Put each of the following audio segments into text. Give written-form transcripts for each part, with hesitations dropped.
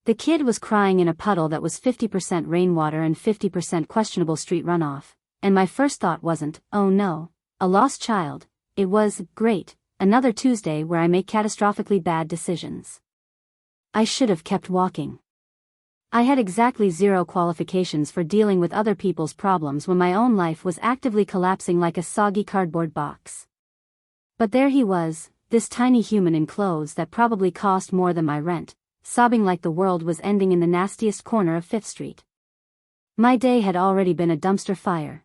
The kid was crying in a puddle that was 50% rainwater and 50% questionable street runoff, and my first thought wasn't, oh no, a lost child. It was, great, another Tuesday where I make catastrophically bad decisions. I should have kept walking. I had exactly zero qualifications for dealing with other people's problems when my own life was actively collapsing like a soggy cardboard box. But there he was, this tiny human in clothes that probably cost more than my rent, sobbing like the world was ending in the nastiest corner of Fifth Street. My day had already been a dumpster fire.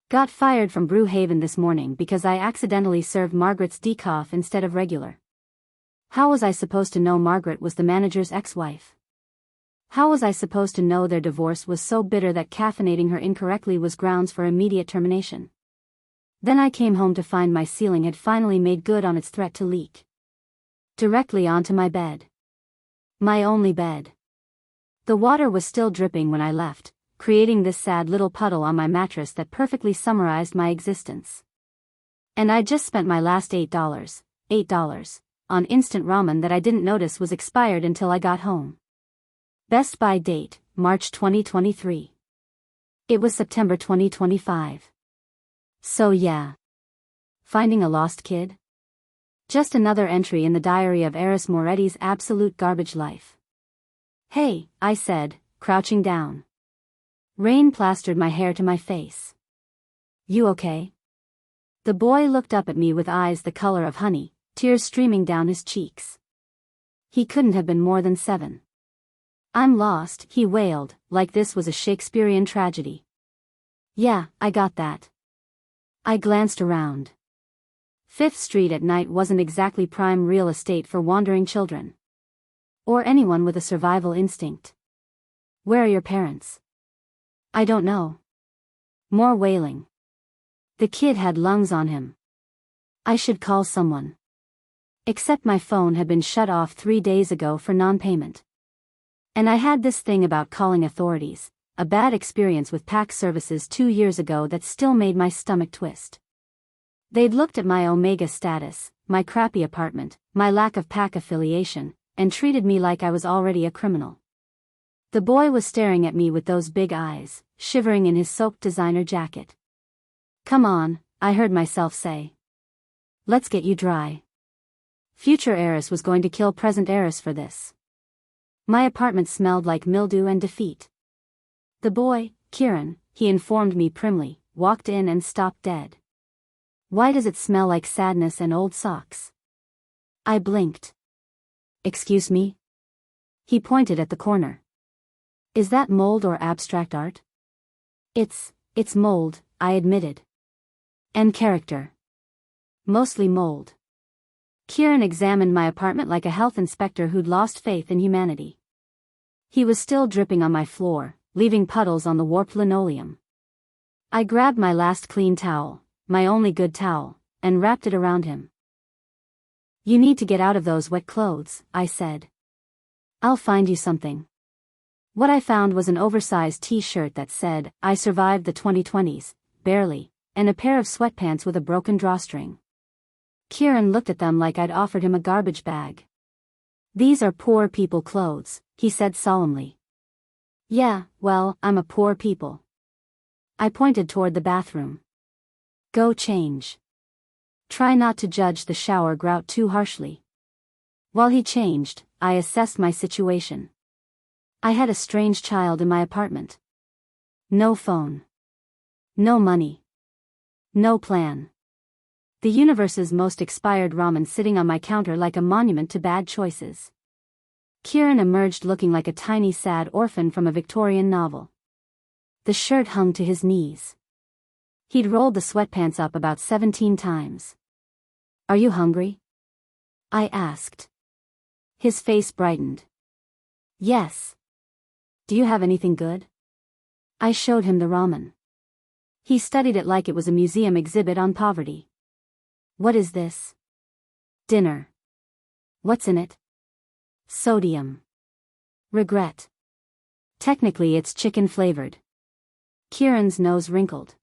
Got fired from Brew Haven this morning because I accidentally served Margaret's decaf instead of regular. How was I supposed to know Margaret was the manager's ex-wife? How was I supposed to know their divorce was so bitter that caffeinating her incorrectly was grounds for immediate termination? Then I came home to find my ceiling had finally made good on its threat to leak. Directly onto my bed. My only bed. The water was still dripping when I left, creating this sad little puddle on my mattress that perfectly summarized my existence. And I'd just spent my last $8, on instant ramen that I didn't notice was expired until I got home. Best by date, March 2023. It was September 2025. So yeah. Finding a lost kid? Just another entry in the diary of Eris Moretti's absolute garbage life. Hey, I said, crouching down. Rain plastered my hair to my face. You okay? The boy looked up at me with eyes the color of honey, tears streaming down his cheeks. He couldn't have been more than 7. I'm lost, he wailed, like this was a Shakespearean tragedy. Yeah, I got that. I glanced around. Fifth Street at night wasn't exactly prime real estate for wandering children. Or anyone with a survival instinct. Where are your parents? I don't know. More wailing. The kid had lungs on him. I should call someone. Except my phone had been shut off 3 days ago for non-payment. And I had this thing about calling authorities, a bad experience with PAC services 2 years ago that still made my stomach twist. They'd looked at my Omega status, my crappy apartment, my lack of PAC affiliation, and treated me like I was already a criminal. The boy was staring at me with those big eyes, shivering in his soaked designer jacket. Come on, I heard myself say. Let's get you dry. Future heiress was going to kill present heiress for this. My apartment smelled like mildew and defeat. The boy, Kieran, he informed me primly, walked in and stopped dead. Why does it smell like sadness and old socks? I blinked. Excuse me? He pointed at the corner. Is that mold or abstract art? It's mold, I admitted. And character. Mostly mold. Kieran examined my apartment like a health inspector who'd lost faith in humanity. He was still dripping on my floor, leaving puddles on the warped linoleum. I grabbed my last clean towel, my only good towel, and wrapped it around him. You need to get out of those wet clothes, I said. I'll find you something. What I found was an oversized t-shirt that said, I survived the 2020s, barely, and a pair of sweatpants with a broken drawstring. Kieran looked at them like I'd offered him a garbage bag. These are poor people clothes, he said solemnly. Yeah, well, I'm a poor people. I pointed toward the bathroom. Go change. Try not to judge the shower grout too harshly. While he changed, I assessed my situation. I had a strange child in my apartment. No phone. No money. No plan. The universe's most expired ramen sitting on my counter like a monument to bad choices. Kieran emerged looking like a tiny sad orphan from a Victorian novel. The shirt hung to his knees. He'd rolled the sweatpants up about 17 times. Are you hungry? I asked. His face brightened. Yes. Do you have anything good? I showed him the ramen. He studied it like it was a museum exhibit on poverty. What is this? Dinner. What's in it? Sodium. Regret. Technically it's chicken flavored. Kieran's nose wrinkled.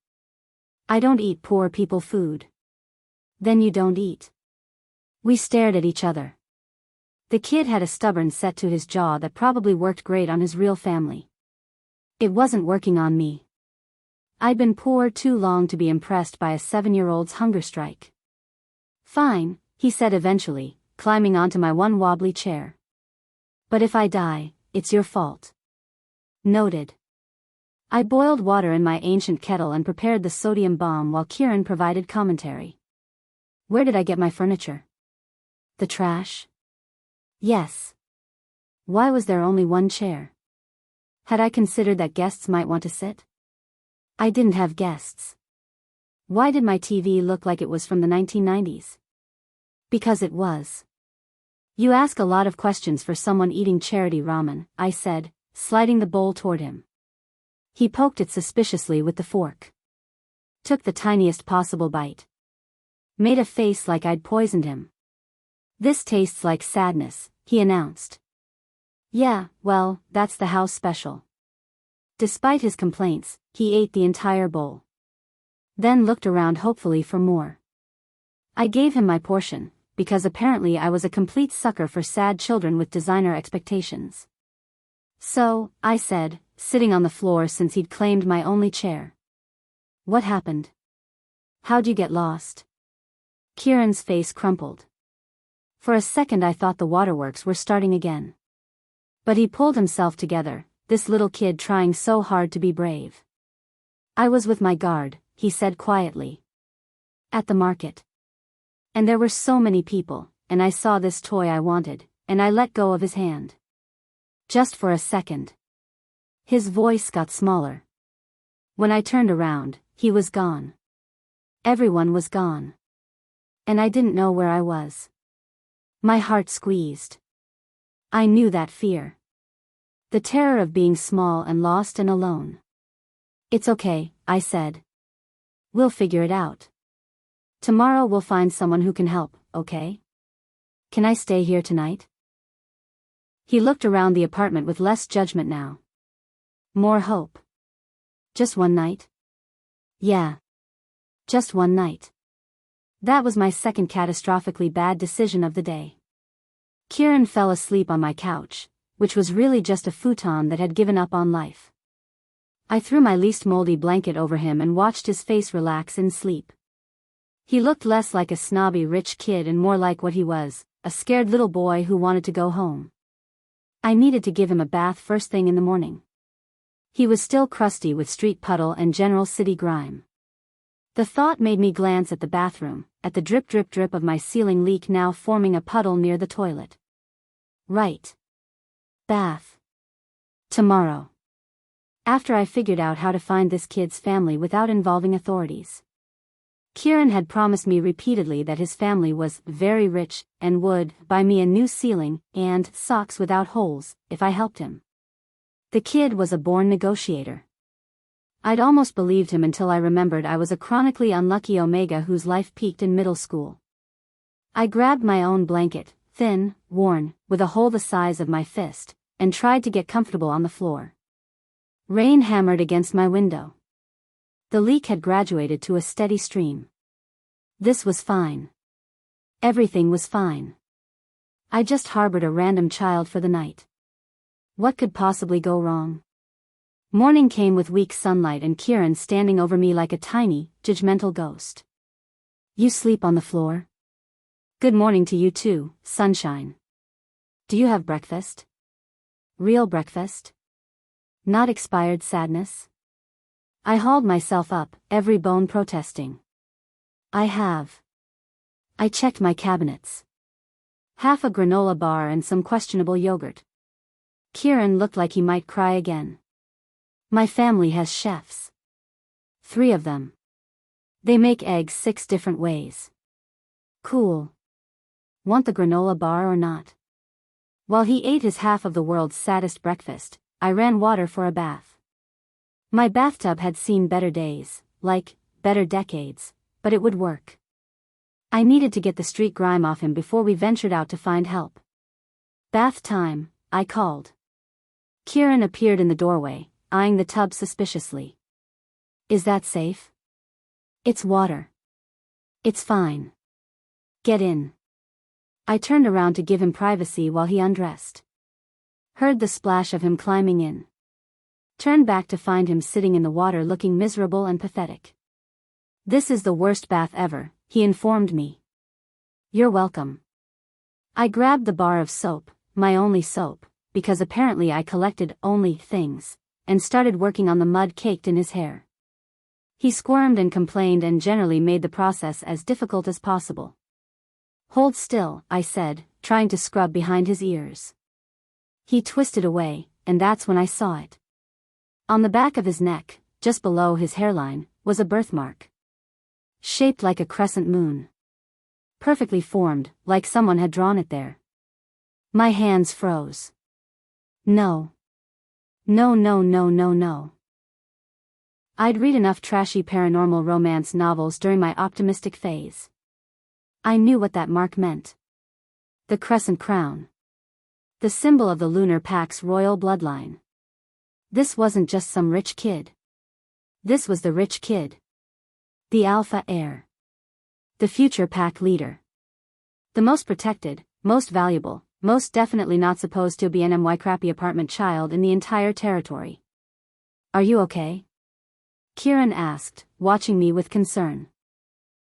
I don't eat poor people food. Then you don't eat. We stared at each other. The kid had a stubborn set to his jaw that probably worked great on his real family. It wasn't working on me. I'd been poor too long to be impressed by a 7-year-old's hunger strike. Fine, he said eventually, climbing onto my one wobbly chair. But if I die, it's your fault. Noted. I boiled water in my ancient kettle and prepared the sodium bomb while Kieran provided commentary. Where did I get my furniture? The trash? Yes. Why was there only one chair? Had I considered that guests might want to sit? I didn't have guests. Why did my TV look like it was from the 1990s? Because it was. You ask a lot of questions for someone eating charity ramen, I said, sliding the bowl toward him. He poked it suspiciously with the fork. Took the tiniest possible bite. Made a face like I'd poisoned him. This tastes like sadness, he announced. Yeah, well, that's the house special. Despite his complaints, he ate the entire bowl. Then looked around hopefully for more. I gave him my portion, because apparently I was a complete sucker for sad children with designer expectations. So, I said, sitting on the floor since he'd claimed my only chair. What happened? How'd you get lost? Kieran's face crumpled. For a second I thought the waterworks were starting again. But he pulled himself together, this little kid trying so hard to be brave. I was with my guard, he said quietly. At the market. And there were so many people, and I saw this toy I wanted, and I let go of his hand. Just for a second. His voice got smaller. When I turned around, he was gone. Everyone was gone. And I didn't know where I was. My heart squeezed. I knew that fear. The terror of being small and lost and alone. It's okay, I said. We'll figure it out. Tomorrow we'll find someone who can help, okay? Can I stay here tonight? He looked around the apartment with less judgment now. More hope. Just one night? Yeah. Just one night. That was my second catastrophically bad decision of the day. Kieran fell asleep on my couch, which was really just a futon that had given up on life. I threw my least moldy blanket over him and watched his face relax in sleep. He looked less like a snobby rich kid and more like what he was, a scared little boy who wanted to go home. I needed to give him a bath first thing in the morning. He was still crusty with street puddle and general city grime. The thought made me glance at the bathroom, at the drip drip drip of my ceiling leak now forming a puddle near the toilet. Right. Bath. Tomorrow. After I figured out how to find this kid's family without involving authorities. Kieran had promised me repeatedly that his family was very rich and would buy me a new ceiling and socks without holes if I helped him. The kid was a born negotiator. I'd almost believed him until I remembered I was a chronically unlucky Omega whose life peaked in middle school. I grabbed my own blanket, thin, worn, with a hole the size of my fist, and tried to get comfortable on the floor. Rain hammered against my window. The leak had graduated to a steady stream. This was fine. Everything was fine. I just harbored a random child for the night. What could possibly go wrong? Morning came with weak sunlight and Kieran standing over me like a tiny, judgmental ghost. You sleep on the floor? Good morning to you too, sunshine. Do you have breakfast? Real breakfast? Not expired sadness? I hauled myself up, every bone protesting. I have. I checked my cabinets. Half a granola bar and some questionable yogurt. Kieran looked like he might cry again. My family has chefs. 3 of them. They make eggs 6 different ways. Cool. Want the granola bar or not? While he ate his half of the world's saddest breakfast, I ran water for a bath. My bathtub had seen better days, like, better decades, but it would work. I needed to get the street grime off him before we ventured out to find help. Bath time, I called. Kieran appeared in the doorway, eyeing the tub suspiciously. Is that safe? It's water. It's fine. Get in. I turned around to give him privacy while he undressed. Heard the splash of him climbing in. Turned back to find him sitting in the water looking miserable and pathetic. "This is the worst bath ever," he informed me. "You're welcome." I grabbed the bar of soap, my only soap, because apparently I collected only things, and started working on the mud caked in his hair. He squirmed and complained and generally made the process as difficult as possible. "Hold still," I said, trying to scrub behind his ears. He twisted away, and that's when I saw it. On the back of his neck, just below his hairline, was a birthmark. Shaped like a crescent moon. Perfectly formed, like someone had drawn it there. My hands froze. No. No, no, no, no, no. I'd read enough trashy paranormal romance novels during my optimistic phase. I knew what that mark meant. The crescent crown. The symbol of the lunar pack's royal bloodline. This wasn't just some rich kid. This was the rich kid. The alpha heir. The future pack leader. The most protected, most valuable, most definitely not supposed to be an my crappy apartment child in the entire territory. "Are you okay?" Kieran asked, watching me with concern.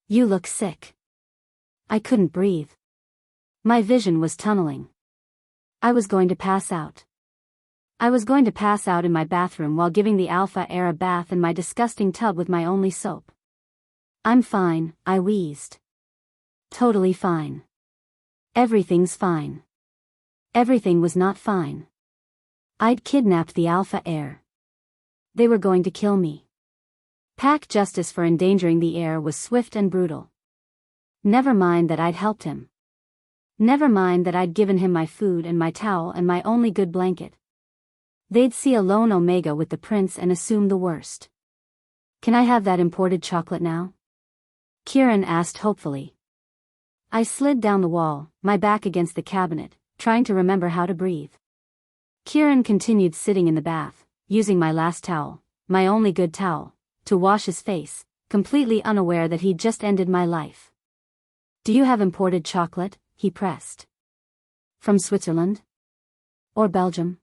"You look sick." I couldn't breathe. My vision was tunneling. I was going to pass out. I was going to pass out in my bathroom while giving the alpha heir a bath in my disgusting tub with my only soap. "I'm fine," I wheezed. "Totally fine. Everything's fine." Everything was not fine. I'd kidnapped the alpha heir. They were going to kill me. Pack justice for endangering the heir was swift and brutal. Never mind that I'd helped him. Never mind that I'd given him my food and my towel and my only good blanket. They'd see a lone Omega with the prince and assume the worst. "Can I have that imported chocolate now?" Kieran asked hopefully. I slid down the wall, my back against the cabinet, trying to remember how to breathe. Kieran continued sitting in the bath, using my last towel, my only good towel, to wash his face, completely unaware that he'd just ended my life. "Do you have imported chocolate?" he pressed. "From Switzerland? Or Belgium?"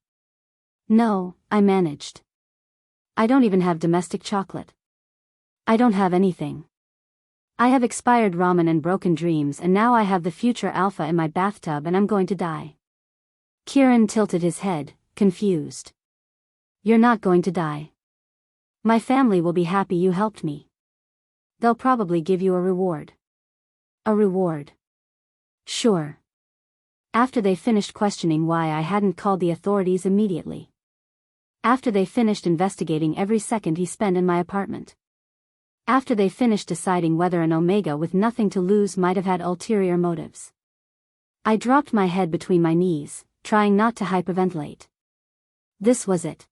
"No," I managed. "I don't even have domestic chocolate. I don't have anything. I have expired ramen and broken dreams, and now I have the future alpha in my bathtub and I'm going to die." Kieran tilted his head, confused. "You're not going to die. My family will be happy you helped me. They'll probably give you a reward." "A reward?" "Sure. After they finished questioning why I hadn't called the authorities immediately. After they finished investigating every second he spent in my apartment. After they finished deciding whether an Omega with nothing to lose might have had ulterior motives." I dropped my head between my knees, trying not to hyperventilate. This was it.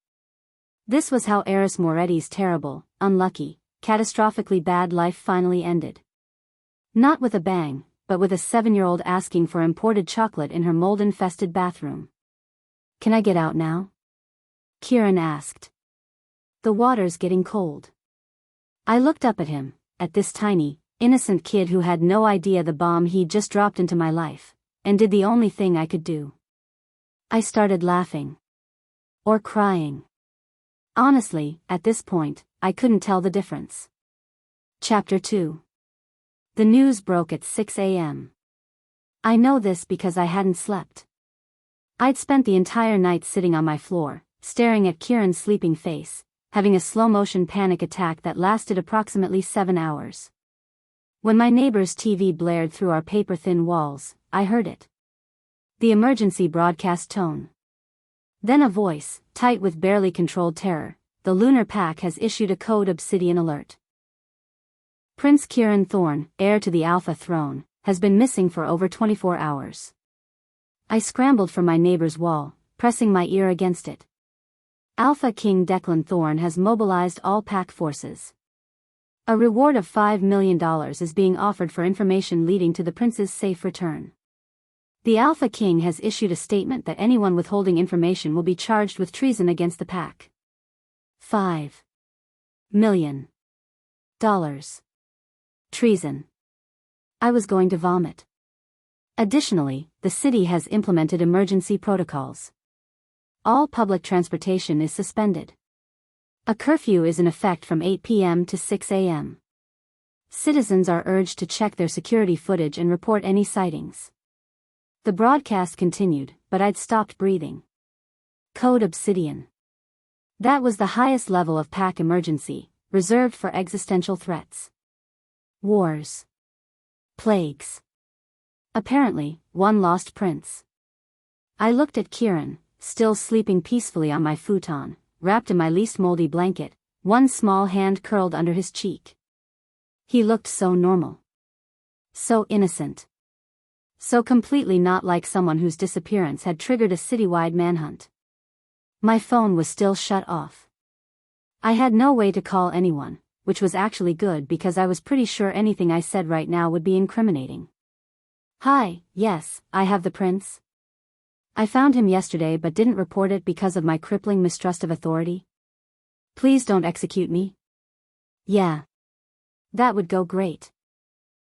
This was how Eris Moretti's terrible, unlucky, catastrophically bad life finally ended. Not with a bang, but with a 7-year-old asking for imported chocolate in her mold-infested bathroom. "Can I get out now?" Kieran asked. "The water's getting cold." I looked up at him, at this tiny, innocent kid who had no idea the bomb he'd just dropped into my life, and did the only thing I could do. I started laughing. Or crying. Honestly, at this point, I couldn't tell the difference. Chapter 2. The news broke at 6 a.m. I know this because I hadn't slept. I'd spent the entire night sitting on my floor, staring at Kieran's sleeping face, having a slow-motion panic attack that lasted approximately 7 hours. When my neighbor's TV blared through our paper-thin walls, I heard it. The emergency broadcast tone. Then a voice, tight with barely controlled terror: "The Lunar Pack has issued a code Obsidian alert. Prince Kieran Thorne, heir to the Alpha throne, has been missing for over 24 hours. I scrambled from my neighbor's wall, pressing my ear against it. Alpha King Declan Thorne has mobilized all pack forces. A reward of $5 million is being offered for information leading to the prince's safe return. The Alpha King has issued a statement that anyone withholding information will be charged with treason against the pack. $5 million. Treason. I was going to vomit. Additionally, the city has implemented emergency protocols. All public transportation is suspended. A curfew is in effect from 8 p.m. to 6 a.m. Citizens are urged to check their security footage and report any sightings. The broadcast continued, but I'd stopped breathing. Code Obsidian. That was the highest level of pack emergency, reserved for existential threats. Wars. Plagues. Apparently, one lost prince. I looked at Kieran, still sleeping peacefully on my futon, wrapped in my least moldy blanket, one small hand curled under his cheek. He looked so normal. So innocent. So completely not like someone whose disappearance had triggered a citywide manhunt. My phone was still shut off. I had no way to call anyone, which was actually good because I was pretty sure anything I said right now would be incriminating. Hi, yes, I have the prince. I found him yesterday but didn't report it because of my crippling mistrust of authority. Please don't execute me. Yeah. That would go great.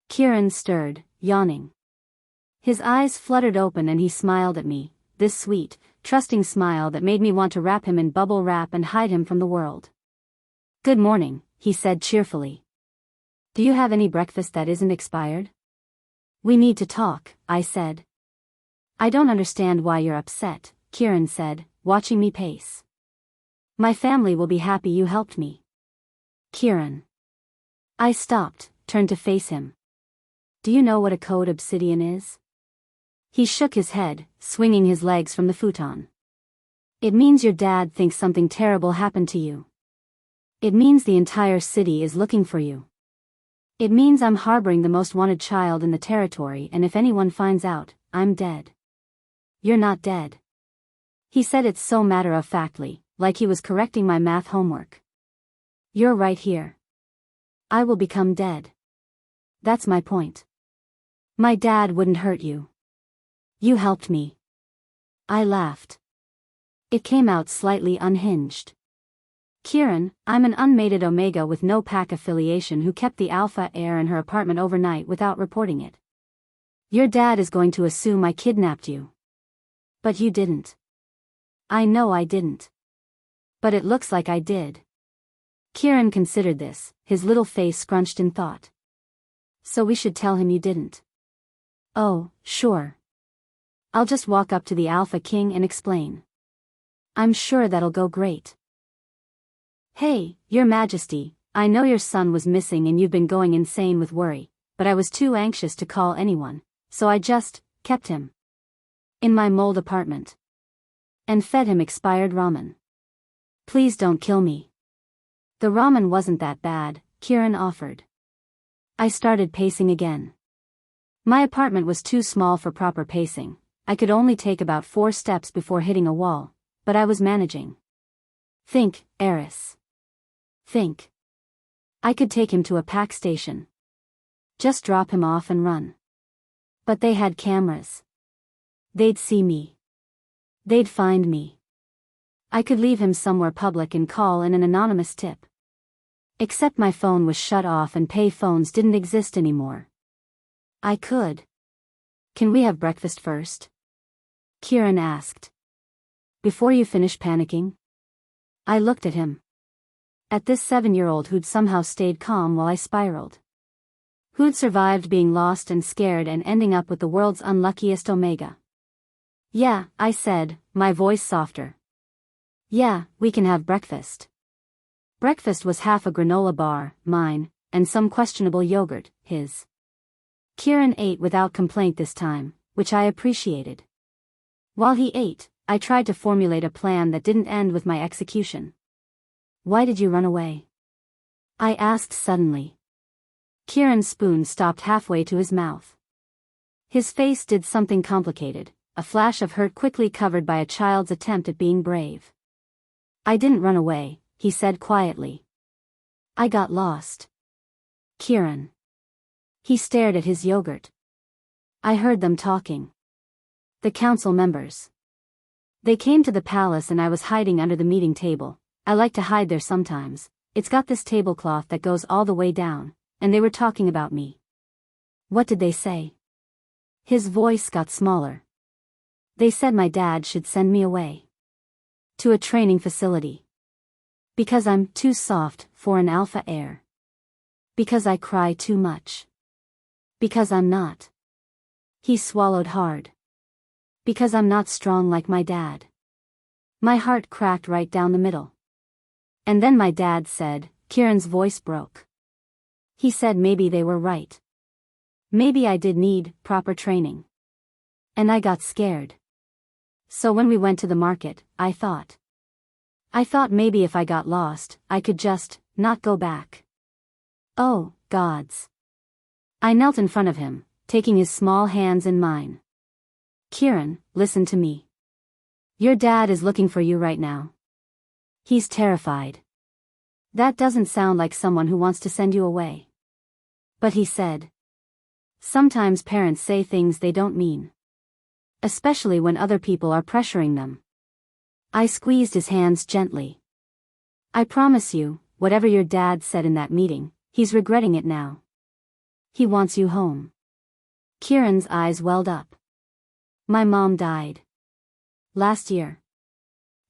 Kieran stirred, yawning. His eyes fluttered open and he smiled at me, this sweet, trusting smile that made me want to wrap him in bubble wrap and hide him from the world. Good morning, he said cheerfully. Do you have any breakfast that isn't expired? We need to talk, I said. I don't understand why you're upset, Kieran said, watching me pace. My family will be happy you helped me. Kieran. I stopped, turned to face him. Do you know what a code obsidian is? He shook his head, swinging his legs from the futon. It means your dad thinks something terrible happened to you. It means the entire city is looking for you. It means I'm harboring the most wanted child in the territory, and if anyone finds out, I'm dead. You're not dead. He said it so matter-of-factly, like he was correcting my math homework. You're right here. I will become dead. That's my point. My dad wouldn't hurt you. You helped me. I laughed. It came out slightly unhinged. Kieran, I'm an unmated Omega with no pack affiliation who kept the Alpha heir in her apartment overnight without reporting it. Your dad is going to assume I kidnapped you. But you didn't. I know I didn't. But it looks like I did. Kieran considered this, his little face scrunched in thought. So we should tell him you didn't. Oh, sure. I'll just walk up to the Alpha King and explain. I'm sure that'll go great. Hey, Your Majesty, I know your son was missing and you've been going insane with worry, but I was too anxious to call anyone, so I just kept him in my mold apartment and fed him expired ramen. Please don't kill me. The ramen wasn't that bad, Kieran offered. I started pacing again. My apartment was too small for proper pacing. I could only take about 4 steps before hitting a wall, but I was managing. Think, Eris. Think. I could take him to a pack station. Just drop him off and run. But they had cameras. They'd see me. They'd find me. I could leave him somewhere public and call in an anonymous tip. Except my phone was shut off and pay phones didn't exist anymore. I could. Can we have breakfast first? Kieran asked. Before you finish panicking? I looked at him. At this 7-year-old who'd somehow stayed calm while I spiraled. Who'd survived being lost and scared and ending up with the world's unluckiest Omega. Yeah, I said, my voice softer. Yeah, we can have breakfast. Breakfast was half a granola bar, mine, and some questionable yogurt, his. Kieran ate without complaint this time, which I appreciated. While he ate, I tried to formulate a plan that didn't end with my execution. Why did you run away? I asked suddenly. Kieran's spoon stopped halfway to his mouth. His face did something complicated, a flash of hurt quickly covered by a child's attempt at being brave. I didn't run away, he said quietly. I got lost. Kieran. He stared at his yogurt. I heard them talking. The council members. They came to the palace and I was hiding under the meeting table. I like to hide there sometimes. It's got this tablecloth that goes all the way down, and they were talking about me. What did they say? His voice got smaller. They said my dad should send me away. To a training facility. Because I'm too soft for an alpha heir. Because I cry too much. Because I'm not. He swallowed hard. Because I'm not strong like my dad. My heart cracked right down the middle. And then my dad said, Kieran's voice broke. He said maybe they were right. Maybe I did need proper training. And I got scared. So when we went to the market, I thought maybe if I got lost, I could just not go back. Oh, gods. I knelt in front of him, taking his small hands in mine. Kieran, listen to me. Your dad is looking for you right now. He's terrified. That doesn't sound like someone who wants to send you away. But he said. Sometimes parents say things they don't mean. Especially when other people are pressuring them. I squeezed his hands gently. I promise you, whatever your dad said in that meeting, he's regretting it now. He wants you home. Kieran's eyes welled up. My mom died. Last year.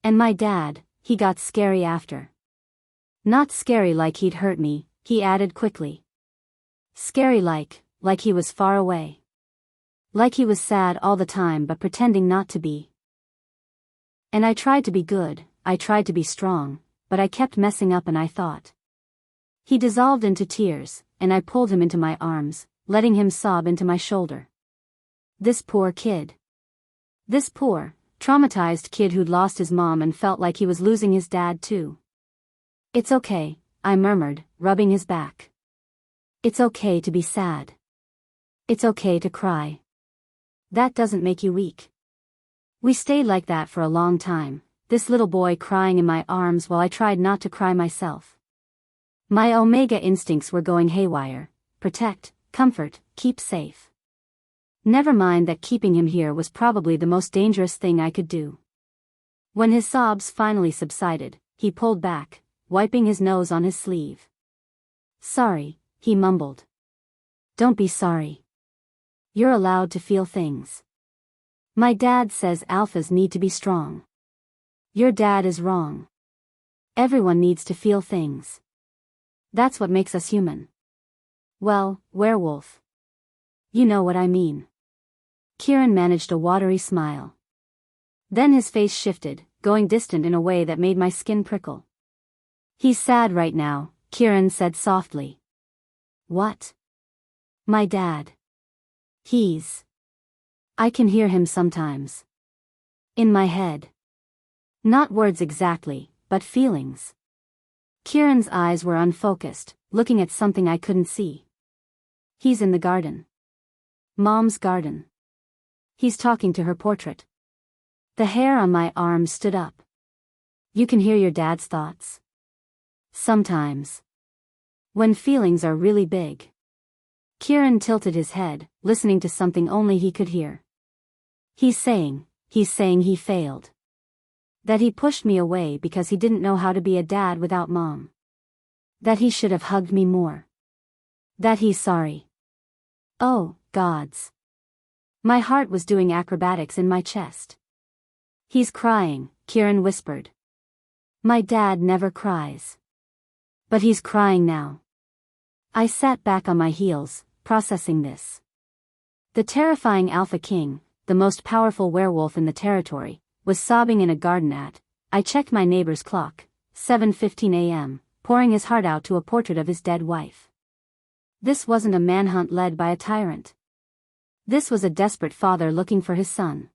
And my dad, he got scary after. Not scary like he'd hurt me, he added quickly. Scary like he was far away. Like he was sad all the time but pretending not to be. And I tried to be good, I tried to be strong, but I kept messing up and I thought. He dissolved into tears, and I pulled him into my arms, letting him sob into my shoulder. This poor kid. This poor, traumatized kid who'd lost his mom and felt like he was losing his dad too. It's okay, I murmured, rubbing his back. It's okay to be sad. It's okay to cry. That doesn't make you weak. We stayed like that for a long time, this little boy crying in my arms while I tried not to cry myself. My omega instincts were going haywire. Protect, comfort, keep safe. Never mind that keeping him here was probably the most dangerous thing I could do. When his sobs finally subsided, he pulled back, wiping his nose on his sleeve. Sorry, he mumbled. Don't be sorry. You're allowed to feel things. My dad says alphas need to be strong. Your dad is wrong. Everyone needs to feel things. That's what makes us human. Well, werewolf. You know what I mean. Kieran managed a watery smile. Then his face shifted, going distant in a way that made my skin prickle. He's sad right now, Kieran said softly. What? My dad. I can hear him sometimes. In my head. Not words exactly, but feelings. Kieran's eyes were unfocused, looking at something I couldn't see. He's in the garden. Mom's garden. He's talking to her portrait. The hair on my arm stood up. You can hear your dad's thoughts? Sometimes. When feelings are really big. Kieran tilted his head, listening to something only he could hear. He's saying he failed. That he pushed me away because he didn't know how to be a dad without mom. That he should have hugged me more. That he's sorry. Oh, gods. My heart was doing acrobatics in my chest. He's crying, Kieran whispered. My dad never cries. But he's crying now. I sat back on my heels, processing this. The terrifying Alpha King, the most powerful werewolf in the territory, was sobbing in a garden at, I checked my neighbor's clock, 7:15 a.m., pouring his heart out to a portrait of his dead wife. This wasn't a manhunt led by a tyrant. This was a desperate father looking for his son.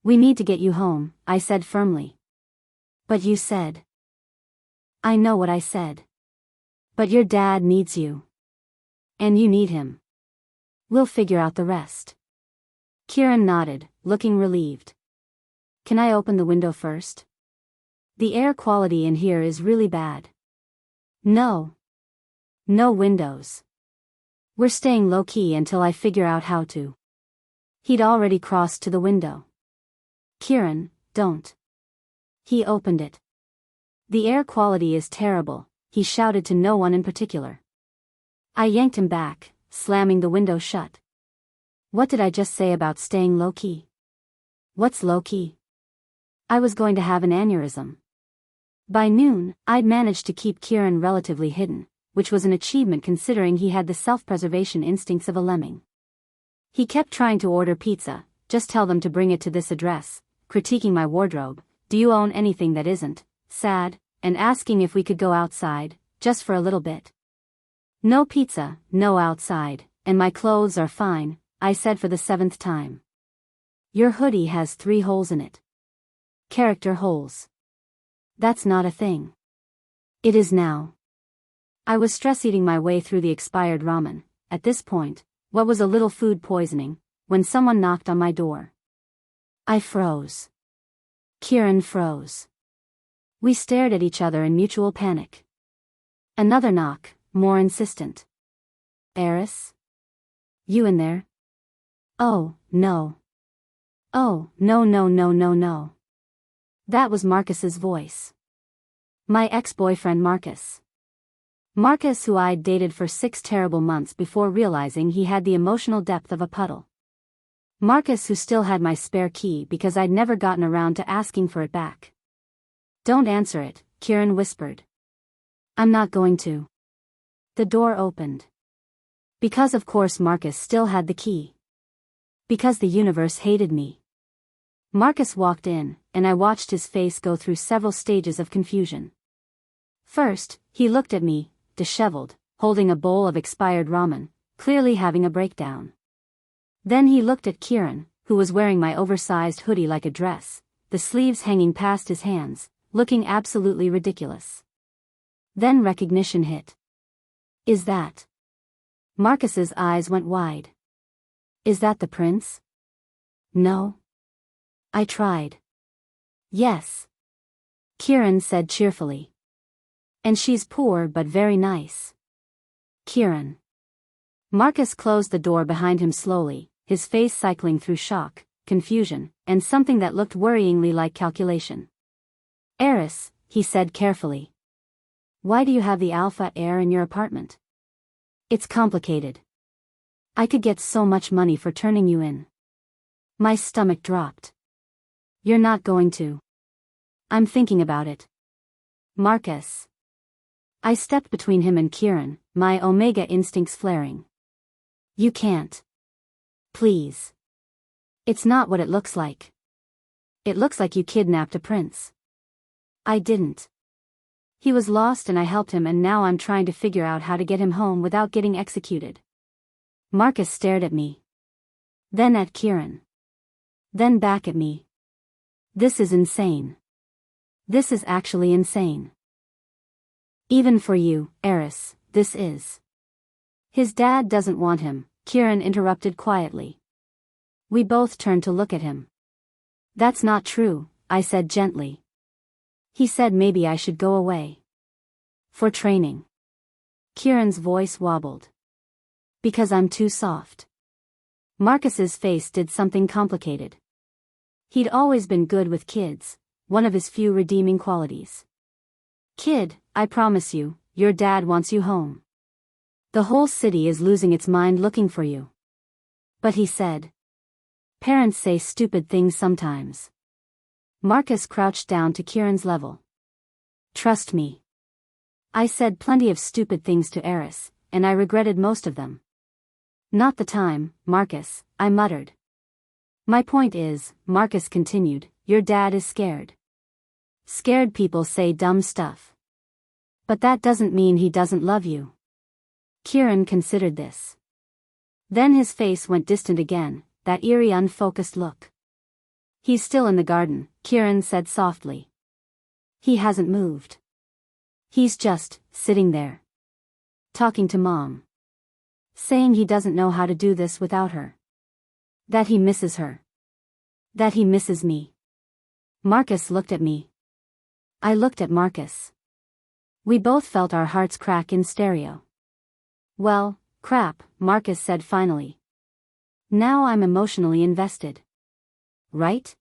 We need to get you home, I said firmly. But you said. I know what I said. But your dad needs you. And you need him. We'll figure out the rest. Kieran nodded, looking relieved. Can I open the window first? The air quality in here is really bad. No. No windows. We're staying low-key until I figure out how to. He'd already crossed to the window. Kieran, don't. He opened it. The air quality is terrible, he shouted to no one in particular. I yanked him back, slamming the window shut. What did I just say about staying low-key? What's low-key? I was going to have an aneurysm. By noon, I'd managed to keep Kieran relatively hidden, which was an achievement considering he had the self-preservation instincts of a lemming. He kept trying to order pizza, just tell them to bring it to this address, critiquing my wardrobe, do you own anything that isn't sad, and asking if we could go outside, just for a little bit. No pizza, no outside, and my clothes are fine, I said for the 7th time. Your hoodie has 3 holes in it. Character holes. That's not a thing. It is now. I was stress-eating my way through the expired ramen, at this point, what was a little food poisoning, when someone knocked on my door. I froze. Kieran froze. We stared at each other in mutual panic. Another knock, more insistent. Eris? You in there? Oh, no. Oh, no no no no no. That was Marcus's voice. My ex-boyfriend Marcus. Marcus, who I'd dated for 6 terrible months before realizing he had the emotional depth of a puddle. Marcus, who still had my spare key because I'd never gotten around to asking for it back. Don't answer it, Kieran whispered. I'm not going to. The door opened. Because of course Marcus still had the key. Because the universe hated me. Marcus walked in, and I watched his face go through several stages of confusion. First, he looked at me, disheveled, holding a bowl of expired ramen, clearly having a breakdown. Then he looked at Kieran, who was wearing my oversized hoodie like a dress, the sleeves hanging past his hands, looking absolutely ridiculous. Then recognition hit. Is that? Marcus's eyes went wide. Is that the prince? No. I tried. Yes. Kieran said cheerfully. And she's poor but very nice. Kieran. Marcus closed the door behind him slowly, his face cycling through shock, confusion, and something that looked worryingly like calculation. Eris, he said carefully. Why do you have the alpha heir in your apartment? It's complicated. I could get so much money for turning you in. My stomach dropped. You're not going to. I'm thinking about it. Marcus. I stepped between him and Kieran, my omega instincts flaring. You can't. Please. It's not what it looks like. It looks like you kidnapped a prince. I didn't. He was lost and I helped him, and now I'm trying to figure out how to get him home without getting executed. Marcus stared at me. Then at Kieran. Then back at me. This is insane. This is actually insane. Even for you, Eris, this is. His dad doesn't want him, Kieran interrupted quietly. We both turned to look at him. That's not true, I said gently. He said maybe I should go away. For training. Kieran's voice wobbled. Because I'm too soft. Marcus's face did something complicated. He'd always been good with kids, one of his few redeeming qualities. Kid, I promise you, your dad wants you home. The whole city is losing its mind looking for you. But he said. Parents say stupid things sometimes. Marcus crouched down to Kieran's level. Trust me. I said plenty of stupid things to Eris, and I regretted most of them. Not the time, Marcus, I muttered. My point is, Marcus continued, your dad is scared. Scared people say dumb stuff. But that doesn't mean he doesn't love you. Kieran considered this. Then his face went distant again, that eerie unfocused look. He's still in the garden, Kieran said softly. He hasn't moved. He's just sitting there. Talking to Mom. Saying he doesn't know how to do this without her. That he misses her. That he misses me. Marcus looked at me. I looked at Marcus. We both felt our hearts crack in stereo. Well, crap, Marcus said finally. Now I'm emotionally invested. Right?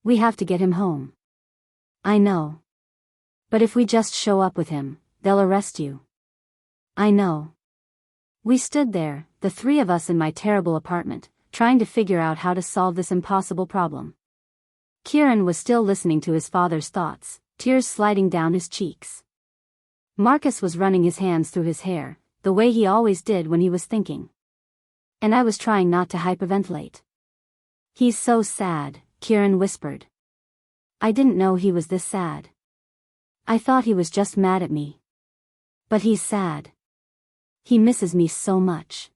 We have to get him home. I know. But if we just show up with him, they'll arrest you. I know. We stood there, the 3 of us in my terrible apartment, trying to figure out how to solve this impossible problem. Kieran was still listening to his father's thoughts, tears sliding down his cheeks. Marcus was running his hands through his hair, the way he always did when he was thinking. And I was trying not to hyperventilate. "He's so sad," Kieran whispered. "I didn't know he was this sad. I thought he was just mad at me. But he's sad. He misses me so much."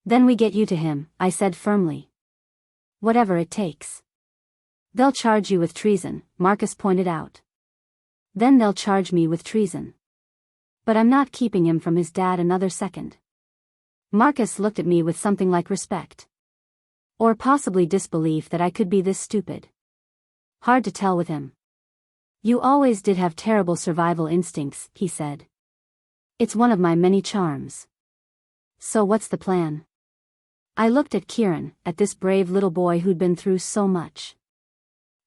"Then we get you to him," I said firmly. "Whatever it takes." "They'll charge you with treason," Marcus pointed out. "Then they'll charge me with treason. But I'm not keeping him from his dad another second." Marcus looked at me with something like respect. Or possibly disbelief that I could be this stupid. Hard to tell with him. "You always did have terrible survival instincts," he said. "It's one of my many charms." "So what's the plan?" I looked at Kieran, at this brave little boy who'd been through so much.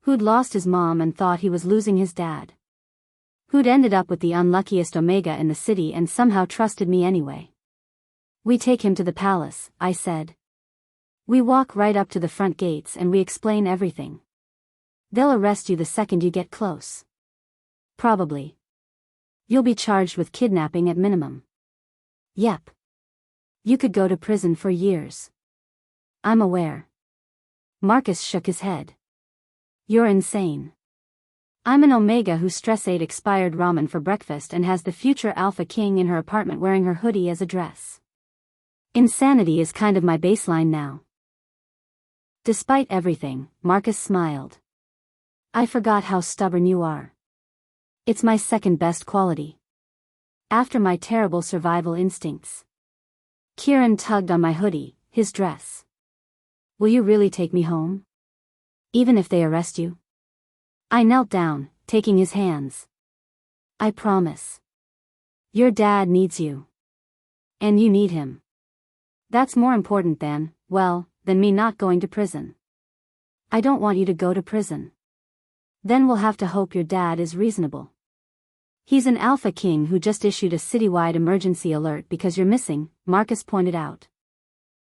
Who'd lost his mom and thought he was losing his dad. Who'd ended up with the unluckiest Omega in the city and somehow trusted me anyway. "We take him to the palace," I said. "We walk right up to the front gates and we explain everything. They'll arrest you the second you get close. Probably. You'll be charged with kidnapping at minimum. Yep. You could go to prison for years." "I'm aware." Marcus shook his head. "You're insane. I'm an Omega who stress ate expired ramen for breakfast and has the future Alpha King in her apartment wearing her hoodie as a dress. Insanity is kind of my baseline now." Despite everything, Marcus smiled. "I forgot how stubborn you are. It's my second best quality. After my terrible survival instincts." Kieran tugged on my hoodie, his dress. "Will you really take me home? Even if they arrest you?" I knelt down, taking his hands. "I promise. Your dad needs you. And you need him. That's more important than me not going to prison. I don't want you to go to prison. Then we'll have to hope your dad is reasonable. He's an Alpha King who just issued a citywide emergency alert because you're missing," Marcus pointed out.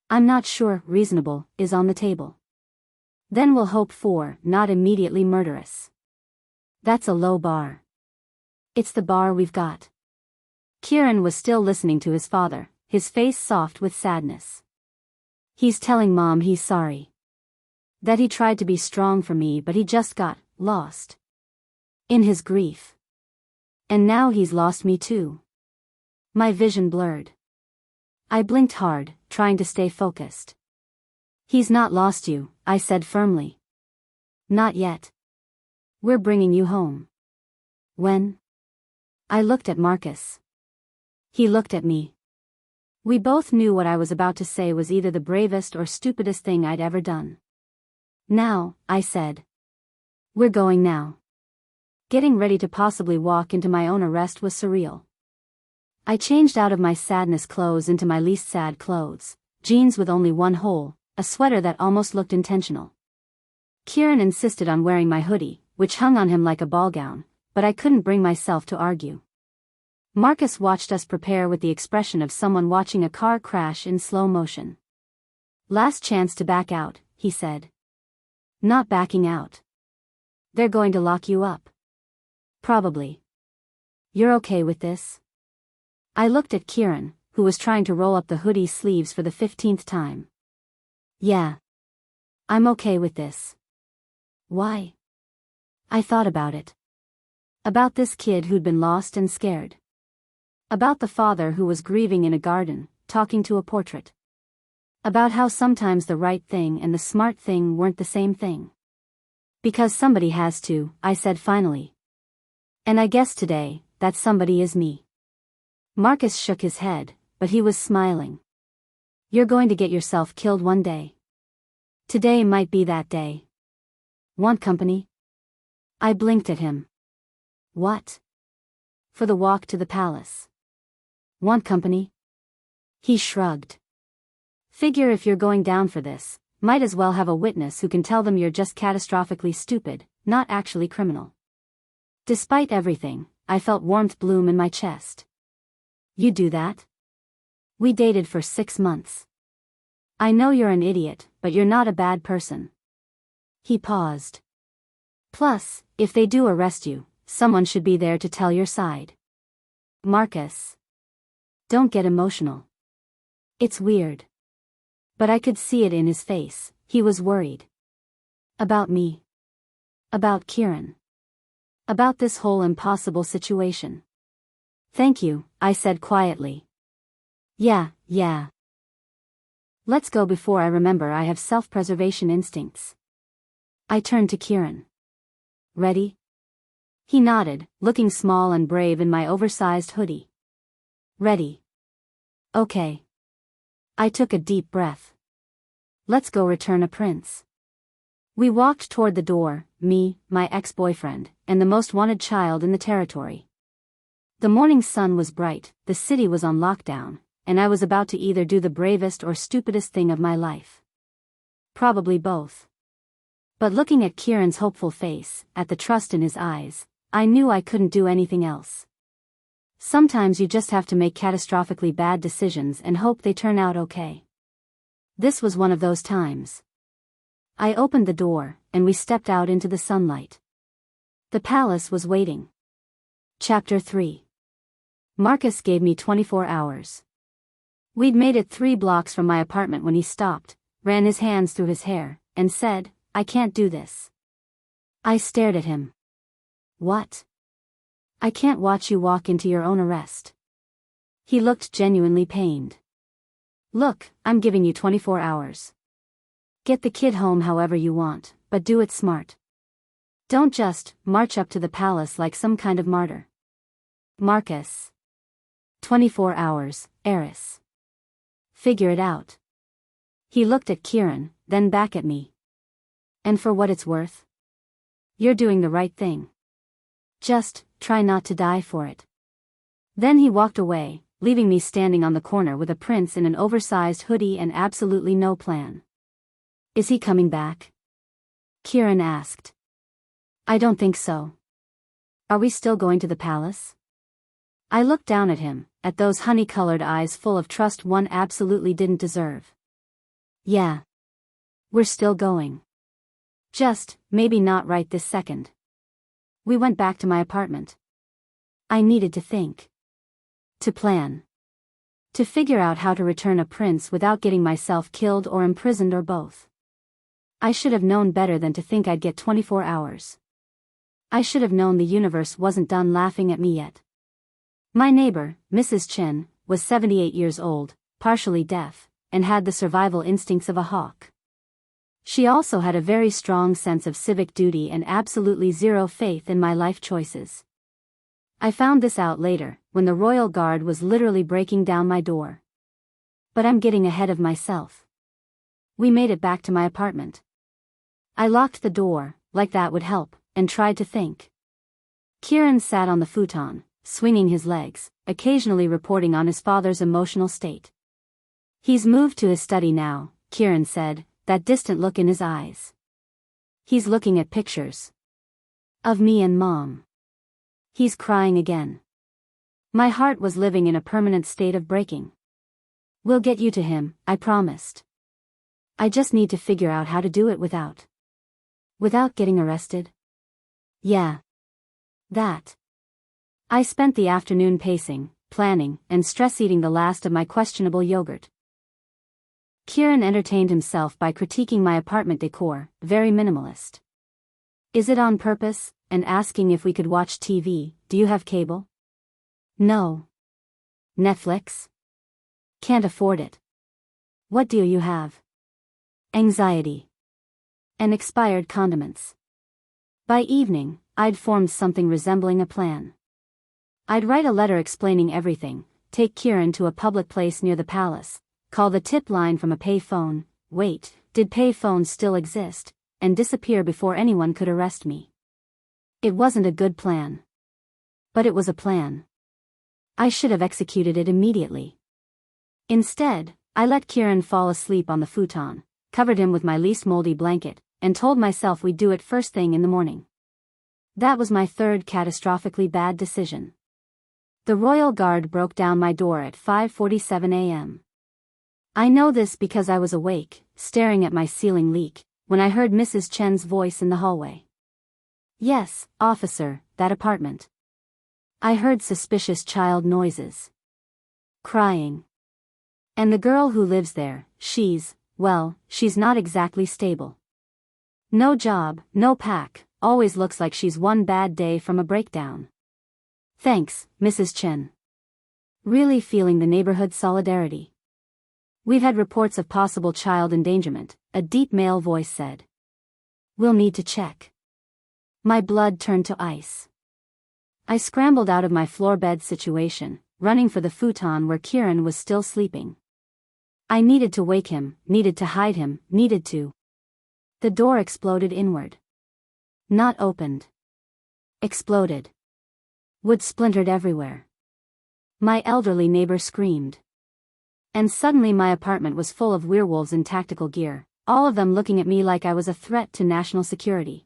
"I'm not sure reasonable is on the table. Then we'll hope for not immediately murderous. That's a low bar. It's the bar we've got." Kieran was still listening to his father, his face soft with sadness. "He's telling Mom he's sorry. That he tried to be strong for me but he just got lost in his grief. And now he's lost me too." My vision blurred. I blinked hard, trying to stay focused. "He's not lost you," I said firmly. "Not yet. We're bringing you home." "When?" I looked at Marcus. He looked at me. We both knew what I was about to say was either the bravest or stupidest thing I'd ever done. "Now," I said. "We're going now." Getting ready to possibly walk into my own arrest was surreal. I changed out of my sadness clothes into my least sad clothes, jeans with only one hole, a sweater that almost looked intentional. Kieran insisted on wearing my hoodie, which hung on him like a ball gown, but I couldn't bring myself to argue. Marcus watched us prepare with the expression of someone watching a car crash in slow motion. "Last chance to back out," he said. "Not backing out. They're going to lock you up." "Probably. You're okay with this?" I looked at Kieran, who was trying to roll up the hoodie's sleeves for the 15th time. "Yeah. I'm okay with this." "Why?" I thought about it. About this kid who'd been lost and scared. About the father who was grieving in a garden, talking to a portrait. About how sometimes the right thing and the smart thing weren't the same thing. "Because somebody has to," I said finally. "And I guess today, that somebody is me." Marcus shook his head, but he was smiling. "You're going to get yourself killed one day. Today might be that day. Want company?" I blinked at him. "What?" "For the walk to the palace." "Want company?" He shrugged. "Figure if you're going down for this, might as well have a witness who can tell them you're just catastrophically stupid, not actually criminal." Despite everything, I felt warmth bloom in my chest. "You do that?" "We dated for 6 months. I know you're an idiot, but you're not a bad person. He paused. Plus, if they do arrest you, someone should be there to tell your side. Marcus. Don't get emotional. It's weird. But I could see it in his face, he was worried. About me. About Kieran. About this whole impossible situation. Thank you, I said quietly. Yeah. Let's go before I remember I have self-preservation instincts. I turned to Kieran. Ready? He nodded, looking small and brave in my oversized hoodie. Ready. Okay. I took a deep breath. Let's go return a prince. We walked toward the door, me, my ex-boyfriend, and the most wanted child in the territory. The morning sun was bright, the city was on lockdown, and I was about to either do the bravest or stupidest thing of my life. Probably both. But looking at Kieran's hopeful face, at the trust in his eyes, I knew I couldn't do anything else. Sometimes you just have to make catastrophically bad decisions and hope they turn out okay. This was one of those times. I opened the door, and we stepped out into the sunlight. The palace was waiting. Chapter 3. Marcus gave me 24 hours. We'd made it 3 blocks from my apartment when he stopped, ran his hands through his hair, and said, I can't do this. I stared at him. What? I can't watch you walk into your own arrest. He looked genuinely pained. Look, I'm giving you 24 hours. Get the kid home however you want, but do it smart. Don't just march up to the palace like some kind of martyr. Marcus. 24 hours, Eris. Figure it out. He looked at Kieran, then back at me. And for what it's worth, you're doing the right thing. Just try not to die for it. Then he walked away, leaving me standing on the corner with a prince in an oversized hoodie and absolutely no plan. Is he coming back? Kieran asked. I don't think so. Are we still going to the palace? I looked down at him, at those honey-colored eyes full of trust one absolutely didn't deserve. Yeah. We're still going. Just, maybe not right this second. We went back to my apartment. I needed to think. To plan. To figure out how to return a prince without getting myself killed or imprisoned or both. I should have known better than to think I'd get 24 hours. I should have known the universe wasn't done laughing at me yet. My neighbor, Mrs. Chen, was 78 years old, partially deaf, and had the survival instincts of a hawk. She also had a very strong sense of civic duty and absolutely zero faith in my life choices. I found this out later, when the royal guard was literally breaking down my door. But I'm getting ahead of myself. We made it back to my apartment. I locked the door, like that would help, and tried to think. Kieran sat on the futon, swinging his legs, occasionally reporting on his father's emotional state. He's moved to his study now, Kieran said, that distant look in his eyes. He's looking at pictures. Of me and Mom. He's crying again. My heart was living in a permanent state of breaking. We'll get you to him, I promised. I just need to figure out how to do it without getting arrested. Yeah. That. I spent the afternoon pacing, planning, and stress-eating the last of my questionable yogurt. Kieran entertained himself by critiquing my apartment decor, very minimalist. Is it on purpose, and asking if we could watch TV, do you have cable? No. Netflix? Can't afford it. What do you have? Anxiety. And expired condiments. By evening, I'd formed something resembling a plan. I'd write a letter explaining everything, take Kieran to a public place near the palace, call the tip line from a pay phone, wait, did pay phones still exist, and disappear before anyone could arrest me. It wasn't a good plan. But it was a plan. I should have executed it immediately. Instead, I let Kieran fall asleep on the futon, covered him with my least moldy blanket, and told myself we'd do it first thing in the morning. That was my third catastrophically bad decision. The royal guard broke down my door at 5:47 a.m. I know this because I was awake, staring at my ceiling leak, when I heard Mrs. Chen's voice in the hallway. Yes, officer, that apartment. I heard suspicious child noises. Crying. And the girl who lives there, she's not exactly stable. No job, no pack, always looks like she's one bad day from a breakdown. Thanks, Mrs. Chen. Really feeling the neighborhood solidarity. We've had reports of possible child endangerment, a deep male voice said. We'll need to check. My blood turned to ice. I scrambled out of my floor bed situation, running for the futon where Kieran was still sleeping. I needed to wake him, needed to hide him, needed to. The door exploded inward. Not opened. Exploded. Wood splintered everywhere. My elderly neighbor screamed. And suddenly my apartment was full of werewolves in tactical gear, all of them looking at me like I was a threat to national security.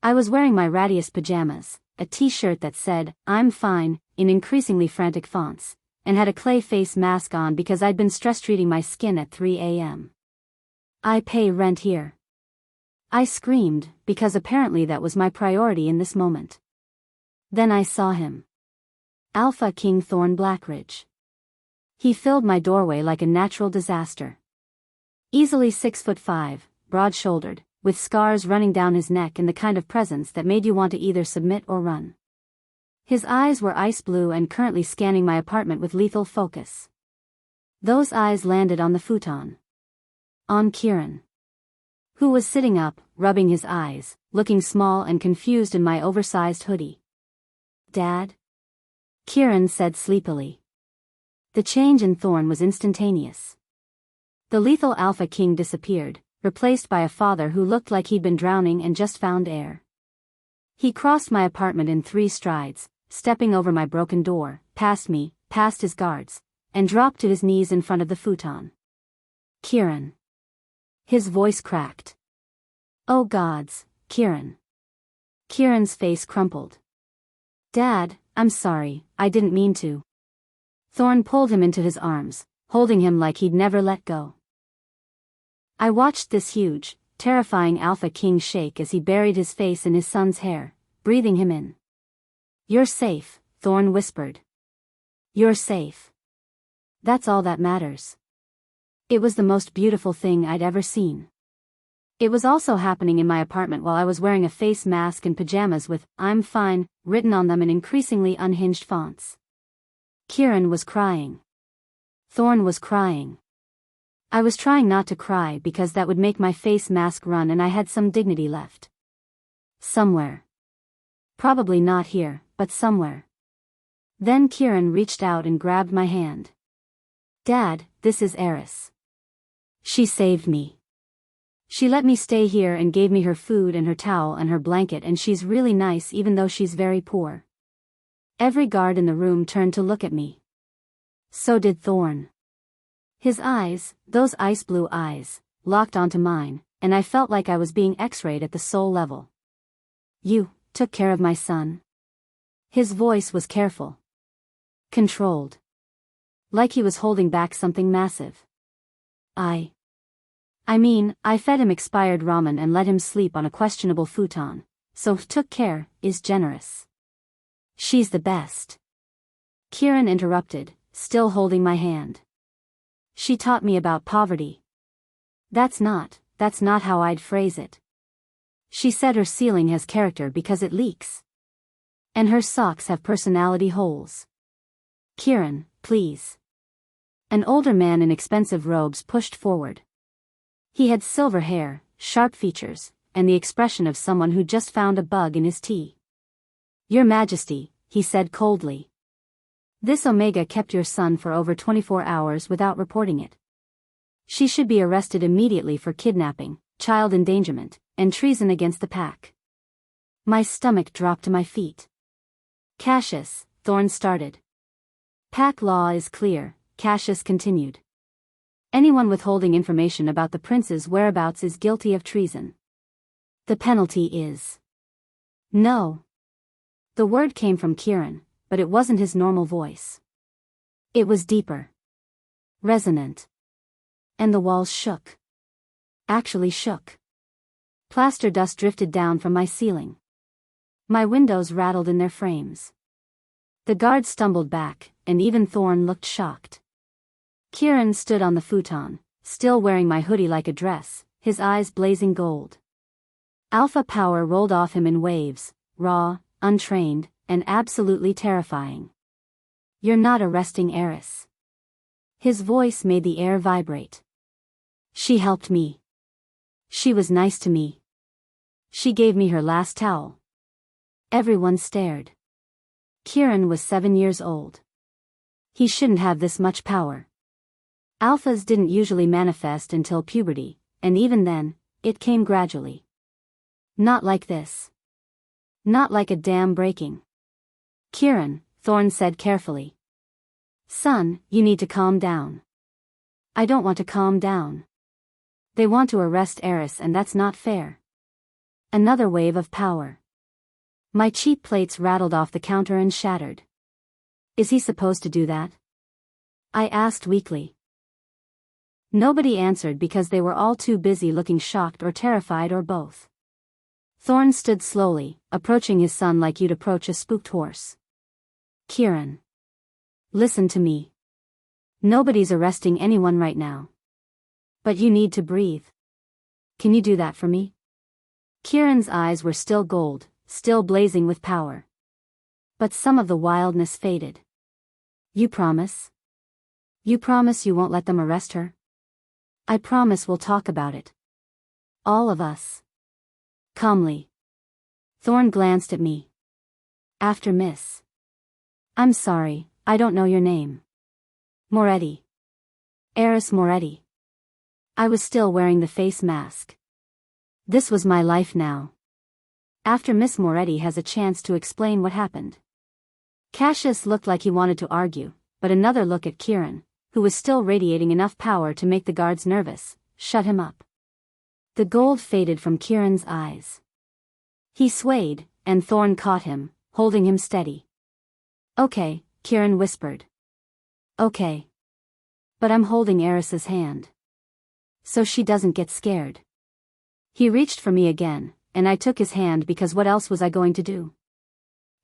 I was wearing my rattiest pajamas, a t-shirt that said, "I'm fine," in increasingly frantic fonts, and had a clay face mask on because I'd been stress-treating my skin at 3 a.m. I pay rent here. I screamed, because apparently that was my priority in this moment. Then I saw him. Alpha King Thorn Blackridge. He filled my doorway like a natural disaster. Easily 6'5", broad-shouldered, with scars running down his neck and the kind of presence that made you want to either submit or run. His eyes were ice blue and currently scanning my apartment with lethal focus. Those eyes landed on the futon. On Kieran. Who was sitting up, rubbing his eyes, looking small and confused in my oversized hoodie. Dad? Kieran said sleepily. The change in Thorn was instantaneous. The lethal Alpha King disappeared, replaced by a father who looked like he'd been drowning and just found air. He crossed my apartment in 3 strides, stepping over my broken door, past me, past his guards, and dropped to his knees in front of the futon. Kieran. His voice cracked. Oh gods, Kieran. Kieran's face crumpled. Dad, I'm sorry, I didn't mean to. Thorn pulled him into his arms, holding him like he'd never let go. I watched this huge, terrifying Alpha King shake as he buried his face in his son's hair, breathing him in. You're safe, Thorn whispered. You're safe. That's all that matters. It was the most beautiful thing I'd ever seen. It was also happening in my apartment while I was wearing a face mask and pajamas with, "I'm fine," written on them in increasingly unhinged fonts. Kieran was crying. Thorn was crying. I was trying not to cry because that would make my face mask run and I had some dignity left. Somewhere. Probably not here, but somewhere. Then Kieran reached out and grabbed my hand. Dad, this is Eris. She saved me. She let me stay here and gave me her food and her towel and her blanket, and she's really nice even though she's very poor. Every guard in the room turned to look at me. So did Thorn. His eyes, those ice blue eyes, locked onto mine, and I felt like I was being x-rayed at the soul level. You took care of my son? His voice was careful. Controlled. Like he was holding back something massive. I fed him expired ramen and let him sleep on a questionable futon, so took care is generous. She's the best. Kieran interrupted, still holding my hand. She taught me about poverty. That's not how I'd phrase it. She said her ceiling has character because it leaks. And her socks have personality holes. Kieran, please. An older man in expensive robes pushed forward. He had silver hair, sharp features, and the expression of someone who just found a bug in his tea. Your Majesty, he said coldly. This Omega kept your son for over 24 hours without reporting it. She should be arrested immediately for kidnapping, child endangerment, and treason against the pack. My stomach dropped to my feet. Cassius, Thorn started. Pack law is clear, Cassius continued. Anyone withholding information about the prince's whereabouts is guilty of treason. The penalty is... No. The word came from Kieran, but it wasn't his normal voice. It was deeper. Resonant. And the walls shook. Actually shook. Plaster dust drifted down from my ceiling. My windows rattled in their frames. The guards stumbled back, and even Thorne looked shocked. Kieran stood on the futon, still wearing my hoodie like a dress, his eyes blazing gold. Alpha power rolled off him in waves, raw, untrained, and absolutely terrifying. "You're not arresting Eris." His voice made the air vibrate. "She helped me. She was nice to me. She gave me her last towel." Everyone stared. Kieran was 7 years old. He shouldn't have this much power. Alphas didn't usually manifest until puberty, and even then, it came gradually. Not like this. Not like a dam breaking. "Kieran," Thorne said carefully. "Son, you need to calm down." "I don't want to calm down. They want to arrest Eris, and that's not fair." Another wave of power. My cheap plates rattled off the counter and shattered. "Is he supposed to do that?" I asked weakly. Nobody answered because they were all too busy looking shocked or terrified or both. Thorne stood slowly, approaching his son like you'd approach a spooked horse. "Kieran. Listen to me. Nobody's arresting anyone right now. But you need to breathe. Can you do that for me?" Kieran's eyes were still gold, still blazing with power. But some of the wildness faded. "You promise? You promise you won't let them arrest her?" "I promise we'll talk about it. All of us." Calmly. Thorne glanced at me. "After Miss." "I'm sorry, I don't know your name." "Moretti. Eris Moretti." I was still wearing the face mask. This was my life now. After Miss Moretti has a chance to explain what happened. Cassius looked like he wanted to argue, but another look at Kieran, who was still radiating enough power to make the guards nervous, shut him up. The gold faded from Kieran's eyes. He swayed, and Thorne caught him, holding him steady. "Okay," Kieran whispered. "Okay. But I'm holding Eris's hand. So she doesn't get scared." He reached for me again, and I took his hand because what else was I going to do?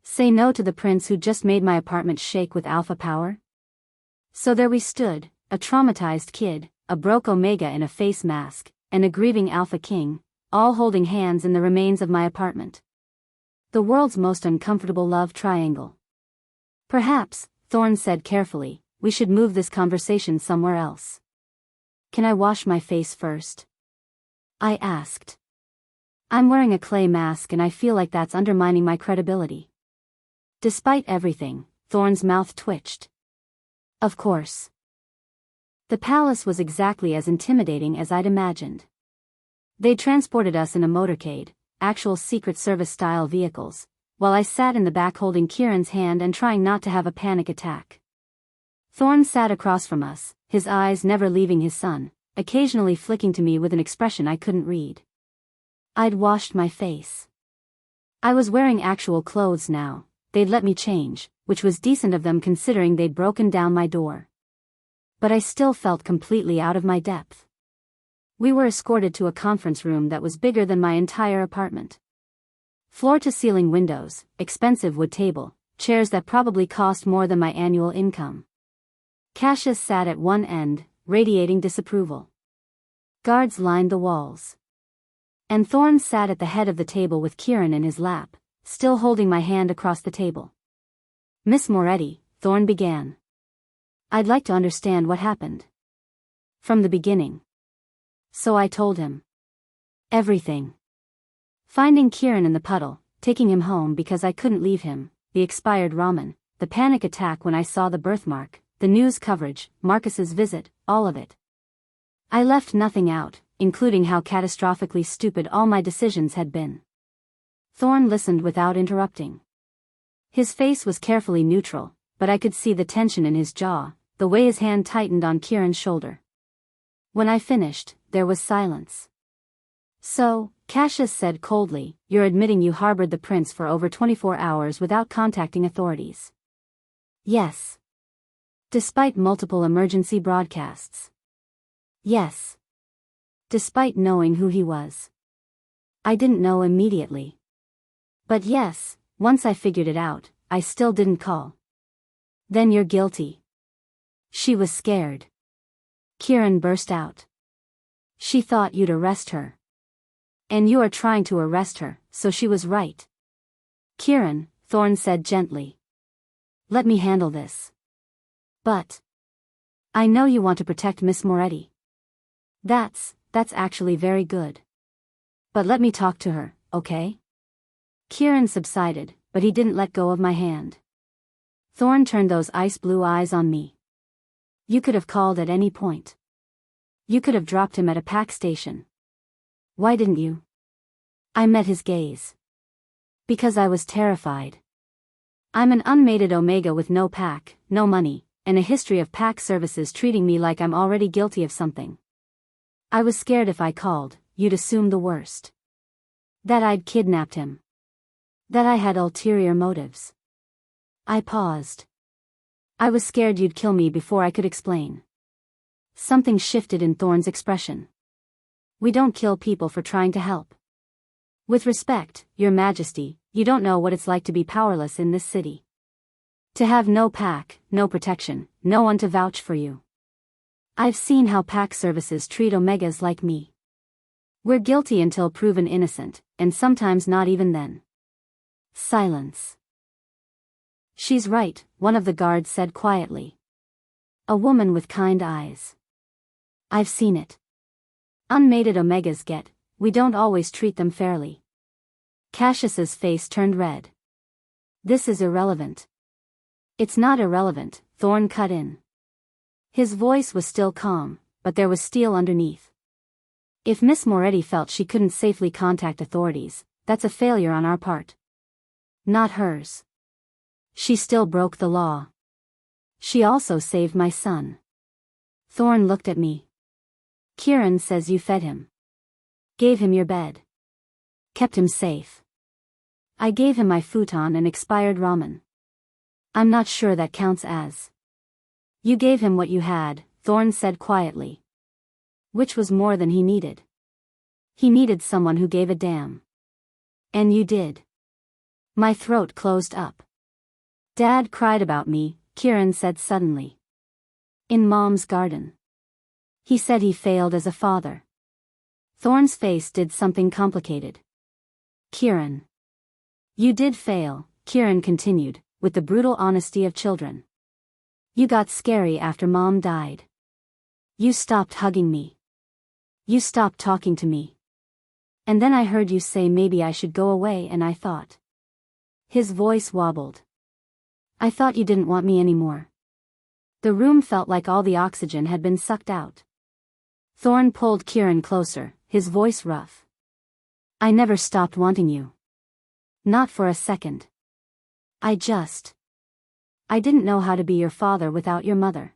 Say no to the prince who just made my apartment shake with alpha power? So there we stood, a traumatized kid, a broke Omega in a face mask, and a grieving Alpha King, all holding hands in the remains of my apartment. The world's most uncomfortable love triangle. "Perhaps," Thorne said carefully, "we should move this conversation somewhere else." "Can I wash my face first?" I asked. I'm wearing a clay mask and I feel like that's undermining my credibility. Despite everything, Thorne's mouth twitched. Of course. The palace was exactly as intimidating as I'd imagined. They transported us in a motorcade, actual Secret Service-style vehicles, while I sat in the back holding Kieran's hand and trying not to have a panic attack. Thorne sat across from us, his eyes never leaving his son, occasionally flicking to me with an expression I couldn't read. I'd washed my face. I was wearing actual clothes now. They'd let me change, which was decent of them considering they'd broken down my door. But I still felt completely out of my depth. We were escorted to a conference room that was bigger than my entire apartment. Floor-to-ceiling windows, expensive wood table, chairs that probably cost more than my annual income. Cassius sat at one end, radiating disapproval. Guards lined the walls. And Thorne sat at the head of the table with Kieran in his lap, still holding my hand across the table. "Miss Moretti," Thorne began. "I'd like to understand what happened. From the beginning." So I told him. Everything. Finding Kieran in the puddle, taking him home because I couldn't leave him, the expired ramen, the panic attack when I saw the birthmark, the news coverage, Marcus's visit, all of it. I left nothing out, including how catastrophically stupid all my decisions had been. Thorne listened without interrupting. His face was carefully neutral, but I could see the tension in his jaw, the way his hand tightened on Kieran's shoulder. When I finished, there was silence. "So," Cassius said coldly, "you're admitting you harbored the prince for over 24 hours without contacting authorities?" "Yes. Despite multiple emergency broadcasts." Yes. Despite knowing who he was. I didn't know immediately. But yes, once I figured it out, I still didn't call. Then you're guilty. She was scared. Kieran burst out. She thought you'd arrest her. And you are trying to arrest her, so she was right. Kieran, Thorne said gently. Let me handle this. But I know you want to protect Miss Moretti. That's actually very good. But let me talk to her, okay? Kieran subsided, but he didn't let go of my hand. Thorne turned those ice blue eyes on me. You could have called at any point. You could have dropped him at a pack station. Why didn't you? I met his gaze. Because I was terrified. I'm an unmated Omega with no pack, no money, and a history of pack services treating me like I'm already guilty of something. I was scared if I called, you'd assume the worst. That I'd kidnapped him. That I had ulterior motives. I paused. I was scared you'd kill me before I could explain. Something shifted in Thorne's expression. We don't kill people for trying to help. With respect, Your Majesty, you don't know what it's like to be powerless in this city. To have no pack, no protection, no one to vouch for you. I've seen how pack services treat Omegas like me. We're guilty until proven innocent, and sometimes not even then. Silence. She's right, one of the guards said quietly. A woman with kind eyes. I've seen it. Unmated Omegas we don't always treat them fairly. Cassius's face turned red. This is irrelevant. It's not irrelevant, Thorne cut in. His voice was still calm, but there was steel underneath. If Miss Moretti felt she couldn't safely contact authorities, that's a failure on our part. Not hers. She still broke the law. She also saved my son. Thorne looked at me. Kieran says you fed him. Gave him your bed. Kept him safe. I gave him my futon and expired ramen. I'm not sure that counts as. You gave him what you had, Thorne said quietly. Which was more than he needed. He needed someone who gave a damn. And you did. My throat closed up. Dad cried about me, Kieran said suddenly. In Mom's garden. He said he failed as a father. Thorne's face did something complicated. Kieran. You did fail, Kieran continued, with the brutal honesty of children. You got scary after Mom died. You stopped hugging me. You stopped talking to me. And then I heard you say maybe I should go away and I thought. His voice wobbled. I thought you didn't want me anymore. The room felt like all the oxygen had been sucked out. Thorne pulled Kieran closer, his voice rough. I never stopped wanting you. Not for a second. I didn't know how to be your father without your mother.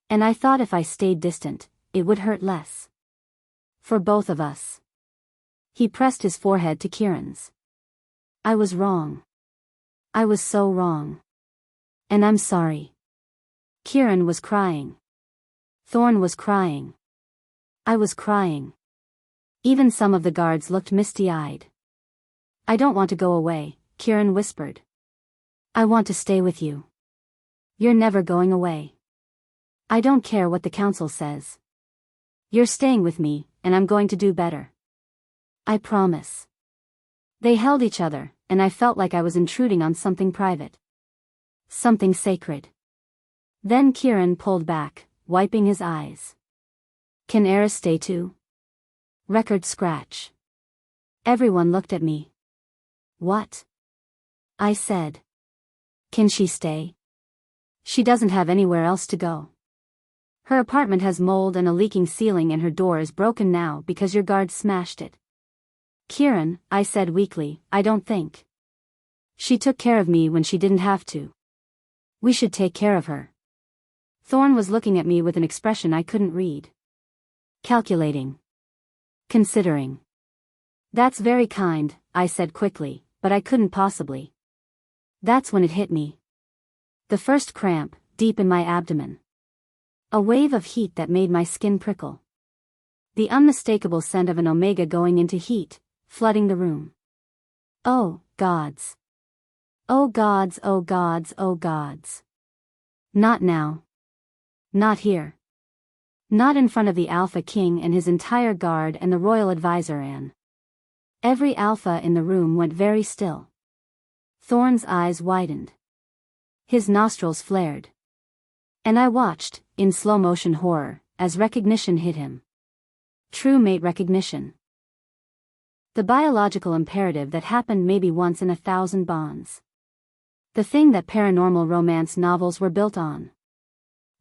And I thought if I stayed distant, it would hurt less. For both of us. He pressed his forehead to Kieran's. I was wrong. I was so wrong. And I'm sorry. Kieran was crying. Thorne was crying. I was crying. Even some of the guards looked misty-eyed. I don't want to go away, Kieran whispered. I want to stay with you. You're never going away. I don't care what the council says. You're staying with me, and I'm going to do better. I promise. They held each other, and I felt like I was intruding on something private. Something sacred. Then Kieran pulled back, wiping his eyes. Can Eris stay too? Record scratch. Everyone looked at me. What? I said. Can she stay? She doesn't have anywhere else to go. Her apartment has mold and a leaking ceiling and her door is broken now because your guard smashed it. Kieran, I said weakly, I don't think. She took care of me when she didn't have to. We should take care of her. Thorne was looking at me with an expression I couldn't read. Calculating. Considering. That's very kind, I said quickly, but I couldn't possibly. That's when it hit me. The first cramp, deep in my abdomen. A wave of heat that made my skin prickle. The unmistakable scent of an omega going into heat, flooding the room. Oh, gods. Oh gods, oh gods, oh gods. Not now. Not here. Not in front of the Alpha King and his entire guard and the royal advisor Anne. Every alpha in the room went very still. Thorne's eyes widened. His nostrils flared. And I watched, in slow-motion horror, as recognition hit him. True mate recognition. The biological imperative that happened maybe once in 1,000 bonds. The thing that paranormal romance novels were built on.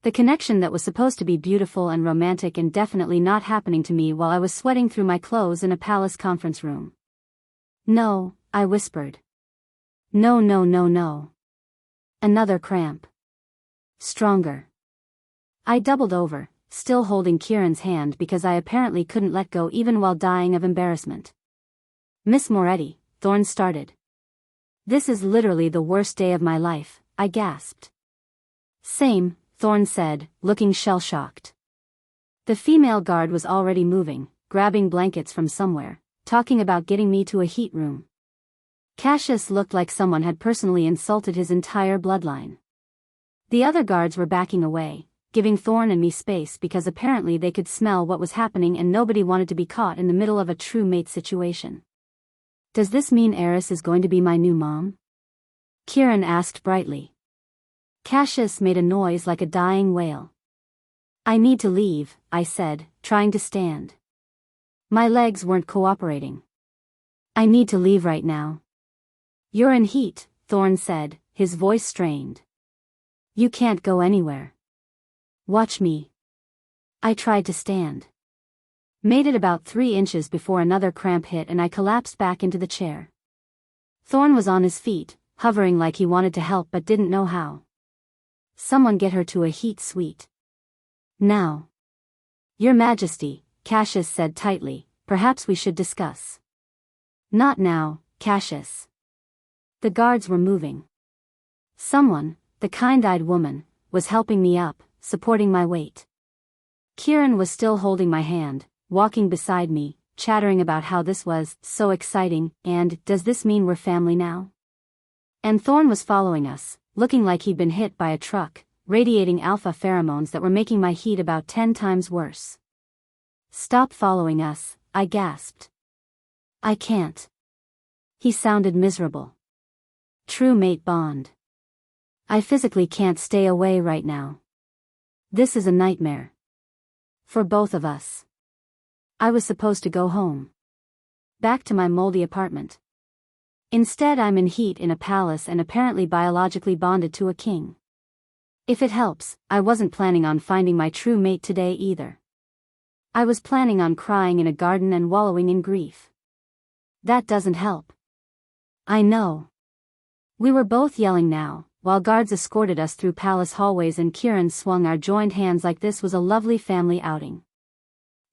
The connection that was supposed to be beautiful and romantic and definitely not happening to me while I was sweating through my clothes in a palace conference room. No, I whispered. No, no, no, no. Another cramp. Stronger. I doubled over, still holding Kieran's hand because I apparently couldn't let go even while dying of embarrassment. Miss Moretti, Thorne started. This is literally the worst day of my life, I gasped. Same, Thorne said, looking shell-shocked. The female guard was already moving, grabbing blankets from somewhere, talking about getting me to a heat room. Cassius looked like someone had personally insulted his entire bloodline. The other guards were backing away, giving Thorne and me space because apparently they could smell what was happening and nobody wanted to be caught in the middle of a true mate situation. Does this mean Eris is going to be my new mom? Kieran asked brightly. Cassius made a noise like a dying whale. I need to leave, I said, trying to stand. My legs weren't cooperating. I need to leave right now. You're in heat, Thorne said, his voice strained. You can't go anywhere. Watch me. I tried to stand. Made it about 3 inches before another cramp hit and I collapsed back into the chair. Thorne was on his feet, hovering like he wanted to help but didn't know how. Someone get her to a heat suite. Now. Your Majesty, Cassius said tightly, perhaps we should discuss. Not now, Cassius. The guards were moving. Someone, the kind-eyed woman, was helping me up, supporting my weight. Kieran was still holding my hand, walking beside me, chattering about how this was so exciting, and does this mean we're family now? And Thorne was following us, looking like he'd been hit by a truck, radiating alpha pheromones that were making my heat about 10 times worse. Stop following us, I gasped. I can't. He sounded miserable. True mate bond. I physically can't stay away right now. This is a nightmare. For both of us. I was supposed to go home. Back to my moldy apartment. Instead I'm in heat in a palace and apparently biologically bonded to a king. If it helps, I wasn't planning on finding my true mate today either. I was planning on crying in a garden and wallowing in grief. That doesn't help. I know. We were both yelling now, while guards escorted us through palace hallways and Kieran swung our joined hands like this was a lovely family outing.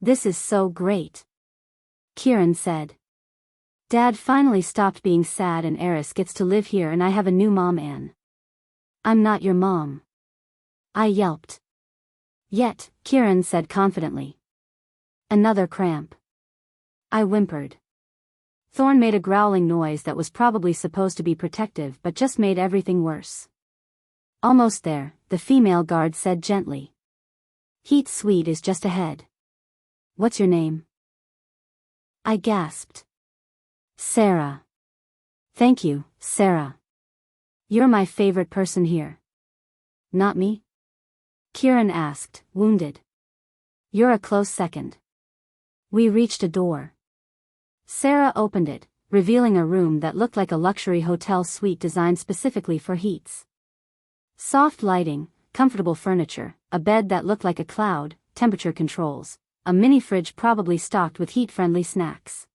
This is so great. Kieran said. Dad finally stopped being sad and Eris gets to live here and I have a new mom Anne. I'm not your mom. I yelped. Yet, Kieran said confidently. Another cramp. I whimpered. Thorne made a growling noise that was probably supposed to be protective but just made everything worse. Almost there, the female guard said gently. Heat suite is just ahead. What's your name? I gasped. Sarah. Thank you, Sarah. You're my favorite person here. Not me? Kieran asked, wounded. You're a close second. We reached a door. Sarah opened it, revealing a room that looked like a luxury hotel suite designed specifically for heats. Soft lighting, comfortable furniture, a bed that looked like a cloud, temperature controls, a mini fridge probably stocked with heat-friendly snacks.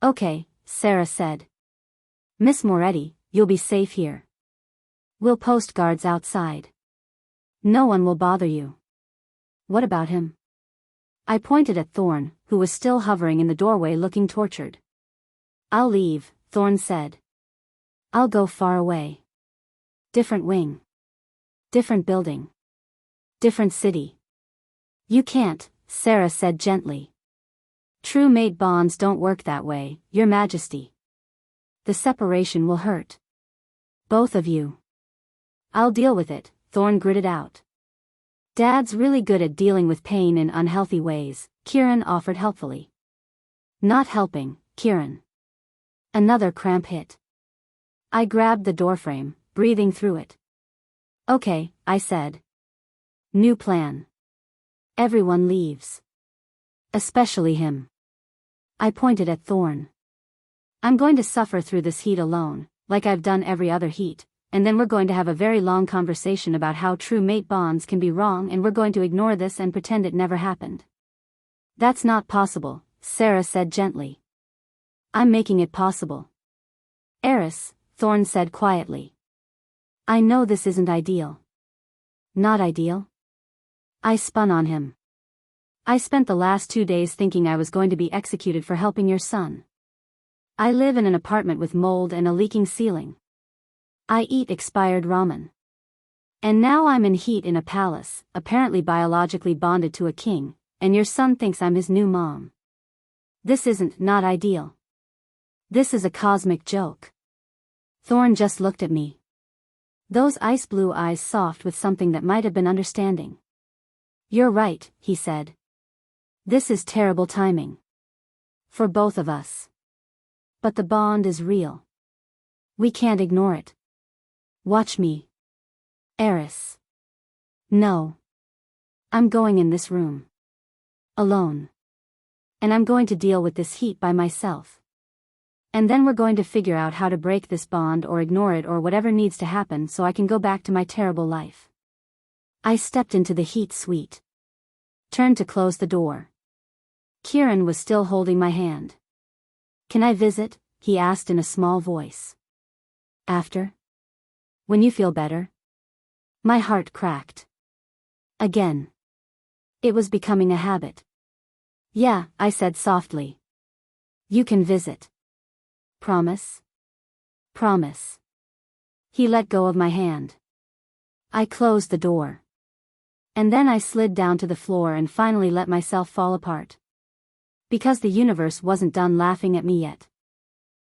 Okay, Sarah said. Miss Moretti, you'll be safe here. We'll post guards outside. No one will bother you. What about him? I pointed at Thorne, who was still hovering in the doorway looking tortured. I'll leave, Thorne said. I'll go far away. Different wing. Different building. Different city. You can't, Sarah said gently. True mate bonds don't work that way, Your Majesty. The separation will hurt. Both of you. I'll deal with it, Thorn gritted out. Dad's really good at dealing with pain in unhealthy ways, Kieran offered helpfully. Not helping, Kieran. Another cramp hit. I grabbed the doorframe, breathing through it. Okay, I said. New plan. Everyone leaves. Especially him. I pointed at Thorn. I'm going to suffer through this heat alone, like I've done every other heat, and then we're going to have a very long conversation about how true mate bonds can be wrong, and we're going to ignore this and pretend it never happened. That's not possible, Sarah said gently. I'm making it possible. Eris, Thorn said quietly. I know this isn't ideal. Not ideal? I spun on him. I spent the last 2 days thinking I was going to be executed for helping your son. I live in an apartment with mold and a leaking ceiling. I eat expired ramen. And now I'm in heat in a palace, apparently biologically bonded to a king, and your son thinks I'm his new mom. This isn't not ideal. This is a cosmic joke. Thorn just looked at me. Those ice blue eyes soft with something that might have been understanding. You're right, he said. This is terrible timing. For both of us. But the bond is real. We can't ignore it. Watch me. Eris. No. I'm going in this room. Alone. And I'm going to deal with this heat by myself. And then we're going to figure out how to break this bond or ignore it or whatever needs to happen so I can go back to my terrible life. I stepped into the heat suite. Turned to close the door. Kieran was still holding my hand. Can I visit? He asked in a small voice. After? When you feel better? My heart cracked. Again. It was becoming a habit. Yeah, I said softly. You can visit. Promise? Promise. He let go of my hand. I closed the door. And then I slid down to the floor and finally let myself fall apart. Because the universe wasn't done laughing at me yet.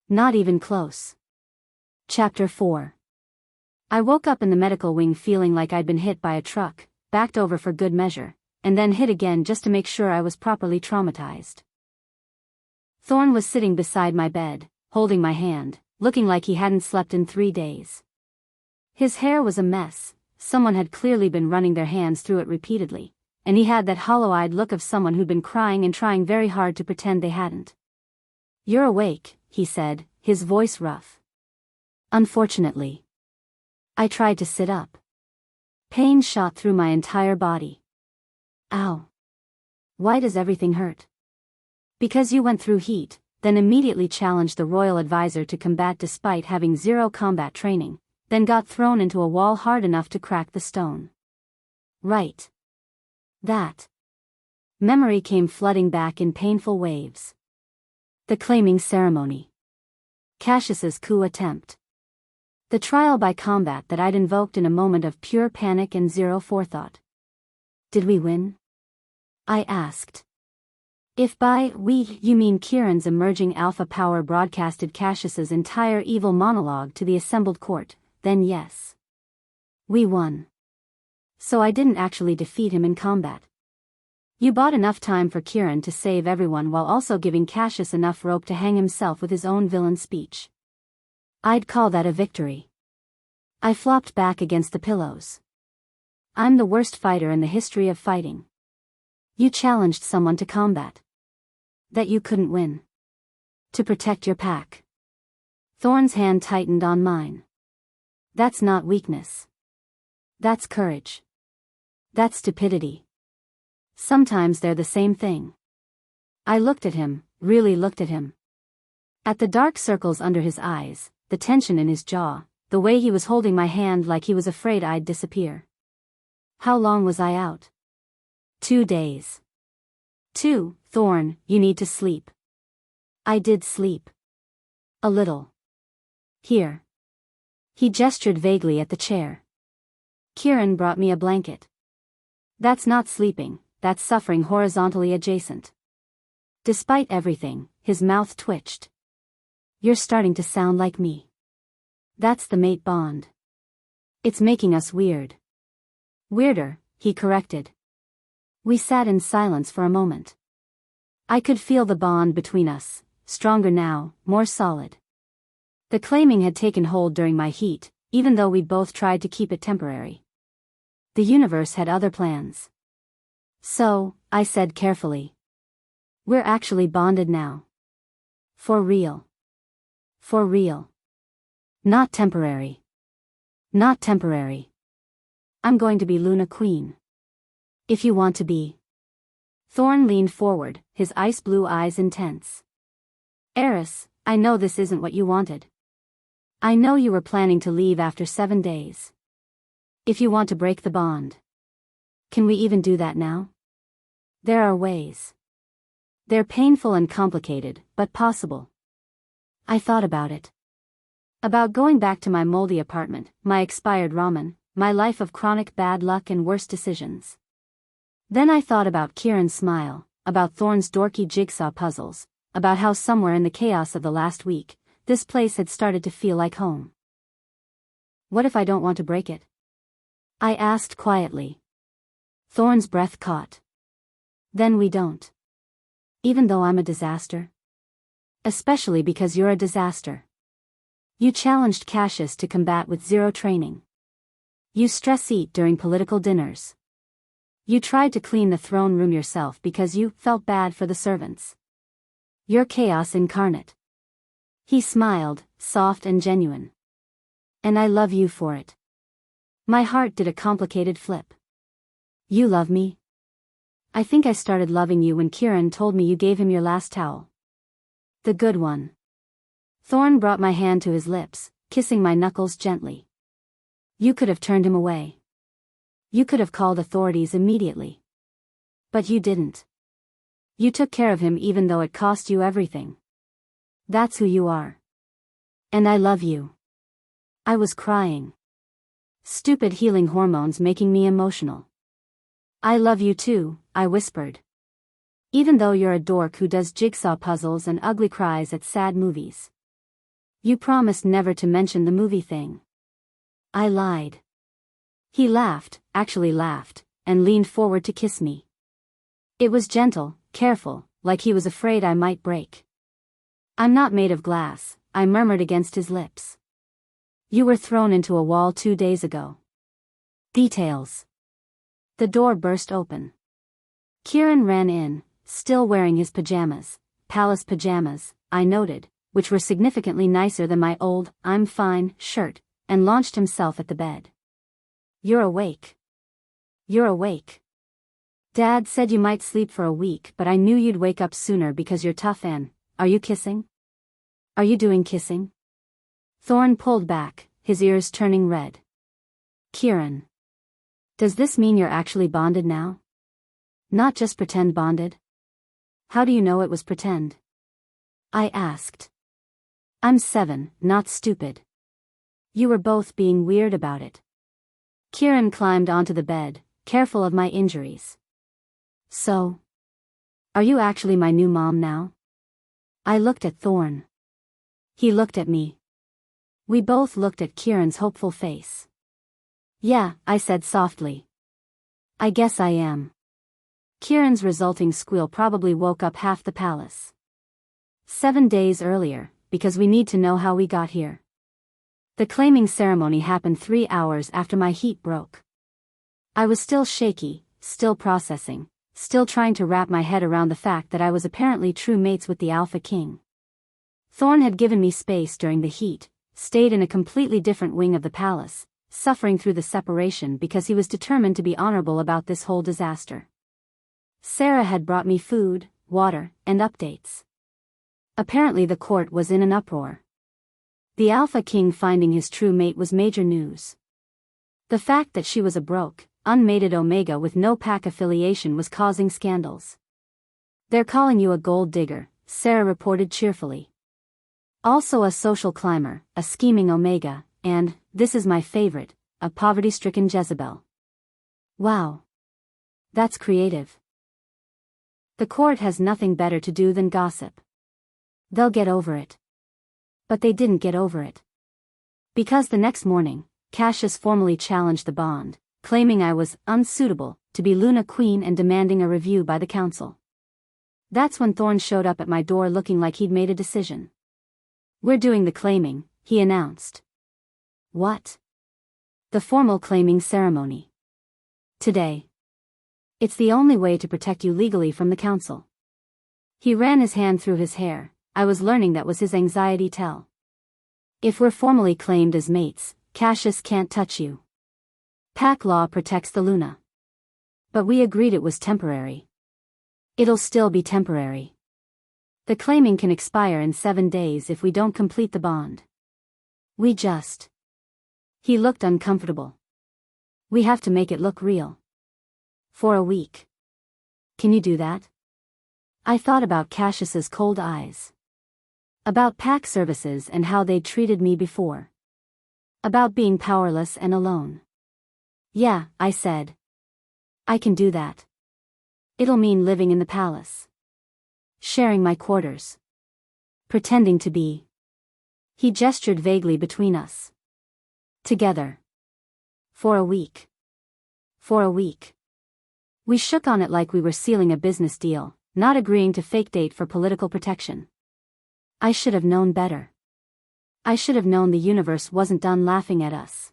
Not even close. Chapter 4. I woke up in the medical wing feeling like I'd been hit by a truck, backed over for good measure, and then hit again just to make sure I was properly traumatized. Thorn was sitting beside my bed, holding my hand, looking like he hadn't slept in 3 days. His hair was a mess, someone had clearly been running their hands through it repeatedly, and he had that hollow-eyed look of someone who'd been crying and trying very hard to pretend they hadn't. You're awake, he said, his voice rough. Unfortunately. I tried to sit up. Pain shot through my entire body. Ow. Why does everything hurt? Because you went through heat, then immediately challenged the royal advisor to combat despite having zero combat training, then got thrown into a wall hard enough to crack the stone. Right. That. Memory came flooding back in painful waves. The claiming ceremony. Cassius's coup attempt. The trial by combat that I'd invoked in a moment of pure panic and zero forethought. Did we win? I asked. If by we you mean Kieran's emerging alpha power broadcasted Cassius's entire evil monologue to the assembled court, then yes. We won. So I didn't actually defeat him in combat. You bought enough time for Kieran to save everyone while also giving Cassius enough rope to hang himself with his own villain speech. I'd call that a victory. I flopped back against the pillows. I'm the worst fighter in the history of fighting. You challenged someone to combat. That you couldn't win. To protect your pack. Thorn's hand tightened on mine. That's not weakness. That's courage. That's stupidity. Sometimes they're the same thing. I looked at him, really looked at him. At the dark circles under his eyes, the tension in his jaw, the way he was holding my hand like he was afraid I'd disappear. How long was I out? 2 days. 2, Thorn, you need to sleep. I did sleep. A little. Here. He gestured vaguely at the chair. Kieran brought me a blanket. That's not sleeping, that's suffering horizontally adjacent. Despite everything, his mouth twitched. You're starting to sound like me. That's the mate bond. It's making us weird. Weirder, he corrected. We sat in silence for a moment. I could feel the bond between us, stronger now, more solid. The claiming had taken hold during my heat, even though we'd both tried to keep it temporary. The universe had other plans. So, I said carefully. We're actually bonded now. For real. For real. Not temporary. Not temporary. I'm going to be Luna Queen. If you want to be. Thorn leaned forward, his ice blue eyes intense. Eris, I know this isn't what you wanted. I know you were planning to leave after 7 days. If you want to break the bond. Can we even do that now? There are ways. They're painful and complicated, but possible. I thought about it. About going back to my moldy apartment, my expired ramen, my life of chronic bad luck and worse decisions. Then I thought about Kieran's smile, about Thorn's dorky jigsaw puzzles, about how somewhere in the chaos of the last week, this place had started to feel like home. What if I don't want to break it? I asked quietly. Thorn's breath caught. Then we don't. Even though I'm a disaster? Especially because you're a disaster. You challenged Cassius to combat with zero training. You stress eat during political dinners. You tried to clean the throne room yourself because you felt bad for the servants. You're chaos incarnate. He smiled, soft and genuine. And I love you for it. My heart did a complicated flip. You love me? I think I started loving you when Kieran told me you gave him your last towel. The good one. Thorn brought my hand to his lips, kissing my knuckles gently. You could have turned him away. You could have called authorities immediately. But you didn't. You took care of him even though it cost you everything. That's who you are. And I love you. I was crying. Stupid healing hormones making me emotional. I love you too, I whispered. Even though you're a dork who does jigsaw puzzles and ugly cries at sad movies. You promised never to mention the movie thing. I lied. He laughed, actually laughed, and leaned forward to kiss me. It was gentle, careful, like he was afraid I might break. I'm not made of glass, I murmured against his lips. You were thrown into a wall 2 days ago. Details. The door burst open. Kieran ran in, still wearing his pajamas, palace pajamas, I noted, which were significantly nicer than my old, I'm fine, shirt, and launched himself at the bed. You're awake. You're awake. Dad said you might sleep for a week, but I knew you'd wake up sooner because you're tough and, are you kissing? Are you doing kissing? Thorn pulled back, his ears turning red. Kieran. Does this mean you're actually bonded now? Not just pretend bonded? How do you know it was pretend? I asked. I'm 7, not stupid. You were both being weird about it. Kieran climbed onto the bed, careful of my injuries. So? Are you actually my new mom now? I looked at Thorn. He looked at me. We both looked at Kieran's hopeful face. Yeah, I said softly. I guess I am. Kieran's resulting squeal probably woke up half the palace. 7 days earlier, because we need to know how we got here. The claiming ceremony happened 3 hours after my heat broke. I was still shaky, still processing, still trying to wrap my head around the fact that I was apparently true mates with the Alpha King. Thorn had given me space during the heat, stayed in a completely different wing of the palace, suffering through the separation because he was determined to be honorable about this whole disaster. Sarah had brought me food, water, and updates. Apparently the court was in an uproar. The Alpha King finding his true mate was major news. The fact that she was a broke, unmated Omega with no pack affiliation was causing scandals. They're calling you a gold digger, Sarah reported cheerfully. Also a social climber, a scheming Omega, and, this is my favorite, a poverty-stricken Jezebel. Wow. That's creative. The court has nothing better to do than gossip. They'll get over it. But they didn't get over it. Because the next morning, Cassius formally challenged the bond, claiming I was unsuitable to be Luna Queen and demanding a review by the council. That's when Thorne showed up at my door looking like he'd made a decision. "We're doing the claiming," he announced. "What?" "The formal claiming ceremony. Today. It's the only way to protect you legally from the council." He ran his hand through his hair. I was learning that was his anxiety tell. "If we're formally claimed as mates, Cassius can't touch you. Pack law protects the Luna. But we agreed it was temporary. It'll still be temporary. The claiming can expire in 7 days if we don't complete the bond. We just..." He looked uncomfortable. "We have to make it look real. For a week. Can you do that?" I thought about Cassius's cold eyes. About Pack services and how they'd treated me before. About being powerless and alone. "Yeah," I said. "I can do that. It'll mean living in the palace. Sharing my quarters. Pretending to be..." He gestured vaguely between us. "Together. For a week. For a week." We shook on it like we were sealing a business deal, not agreeing to fake date for political protection. I should have known better. I should have known the universe wasn't done laughing at us.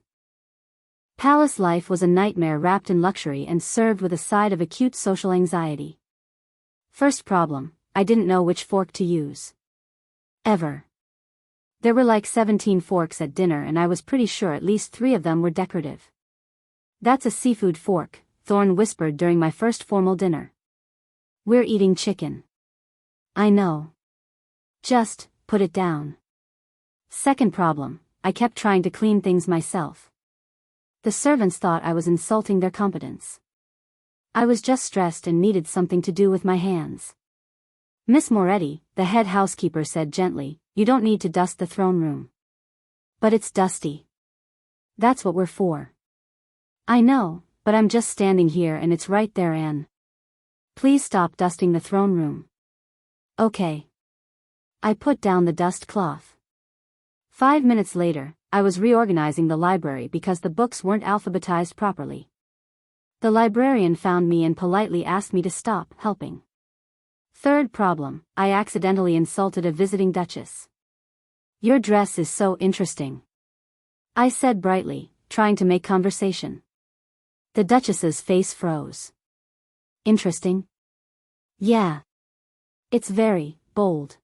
Palace life was a nightmare wrapped in luxury and served with a side of acute social anxiety. First problem, I didn't know which fork to use. Ever. There were like 17 forks at dinner and I was pretty sure at least 3 of them were decorative. "That's a seafood fork," Thorne whispered during my first formal dinner. "We're eating chicken." "I know. Just put it down." Second problem, I kept trying to clean things myself. The servants thought I was insulting their competence. I was just stressed and needed something to do with my hands. "Miss Moretti," the head housekeeper said gently, "you don't need to dust the throne room." "But it's dusty." "That's what we're for." "I know, but I'm just standing here and it's right there, Anne. Please stop dusting the throne room." "Okay." I put down the dust cloth. 5 minutes later, I was reorganizing the library because the books weren't alphabetized properly. The librarian found me and politely asked me to stop helping. Third problem, I accidentally insulted a visiting duchess. "Your dress is so interesting," I said brightly, trying to make conversation. The duchess's face froze. "Interesting?" "Yeah. It's very bold.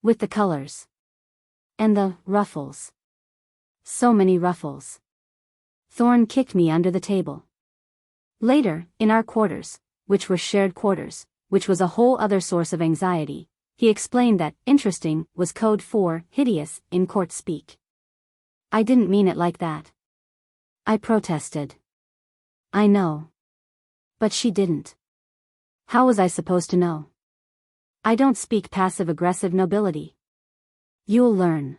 With the colors. And the ruffles. So many ruffles." Thorne kicked me under the table. Later, in our quarters, which were shared quarters, which was a whole other source of anxiety, he explained that interesting was code for hideous in court speak. "I didn't mean it like that." I protested. "I know. But she didn't. How was I supposed to know? I don't speak passive-aggressive nobility." "You'll learn."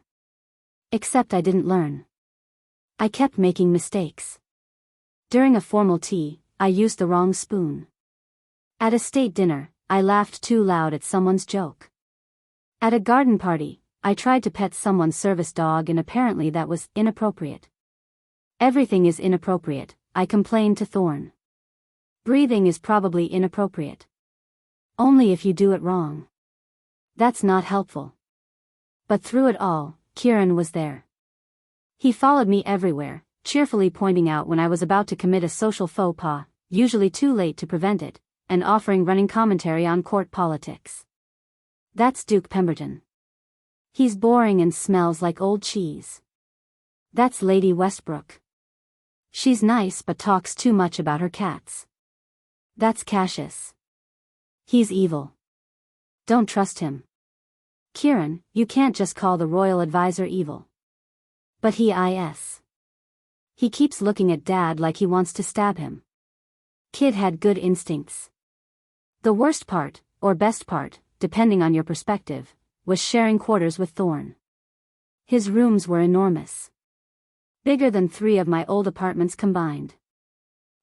Except I didn't learn. I kept making mistakes. During a formal tea, I used the wrong spoon. At a state dinner, I laughed too loud at someone's joke. At a garden party, I tried to pet someone's service dog and apparently that was inappropriate. "Everything is inappropriate," I complained to Thorne. "Breathing is probably inappropriate. Only if you do it wrong. That's not helpful." But through it all, Kieran was there. He followed me everywhere, cheerfully pointing out when I was about to commit a social faux pas, usually too late to prevent it, and offering running commentary on court politics. "That's Duke Pemberton. He's boring and smells like old cheese." "That's Lady Westbrook. She's nice but talks too much about her cats." "That's Cassius. He's evil. Don't trust him." "Kieran, you can't just call the royal advisor evil." "But he is. He keeps looking at Dad like he wants to stab him." Kid had good instincts. The worst part, or best part, depending on your perspective, was sharing quarters with Thorne. His rooms were enormous. Bigger than 3 of my old apartments combined.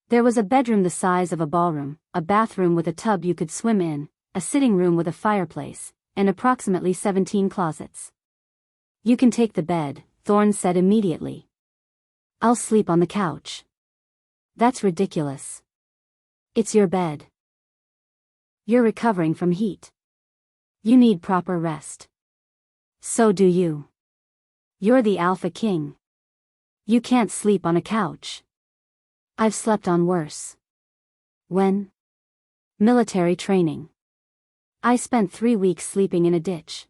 There was a bedroom the size of a ballroom, a bathroom with a tub you could swim in, a sitting room with a fireplace, and approximately 17 closets. "You can take the bed," Thorne said immediately. "I'll sleep on the couch." "That's ridiculous. It's your bed. You're recovering from heat. You need proper rest. So do you. You're the alpha king. You can't sleep on a couch." "I've slept on worse." "When?" "Military training. I spent 3 weeks sleeping in a ditch."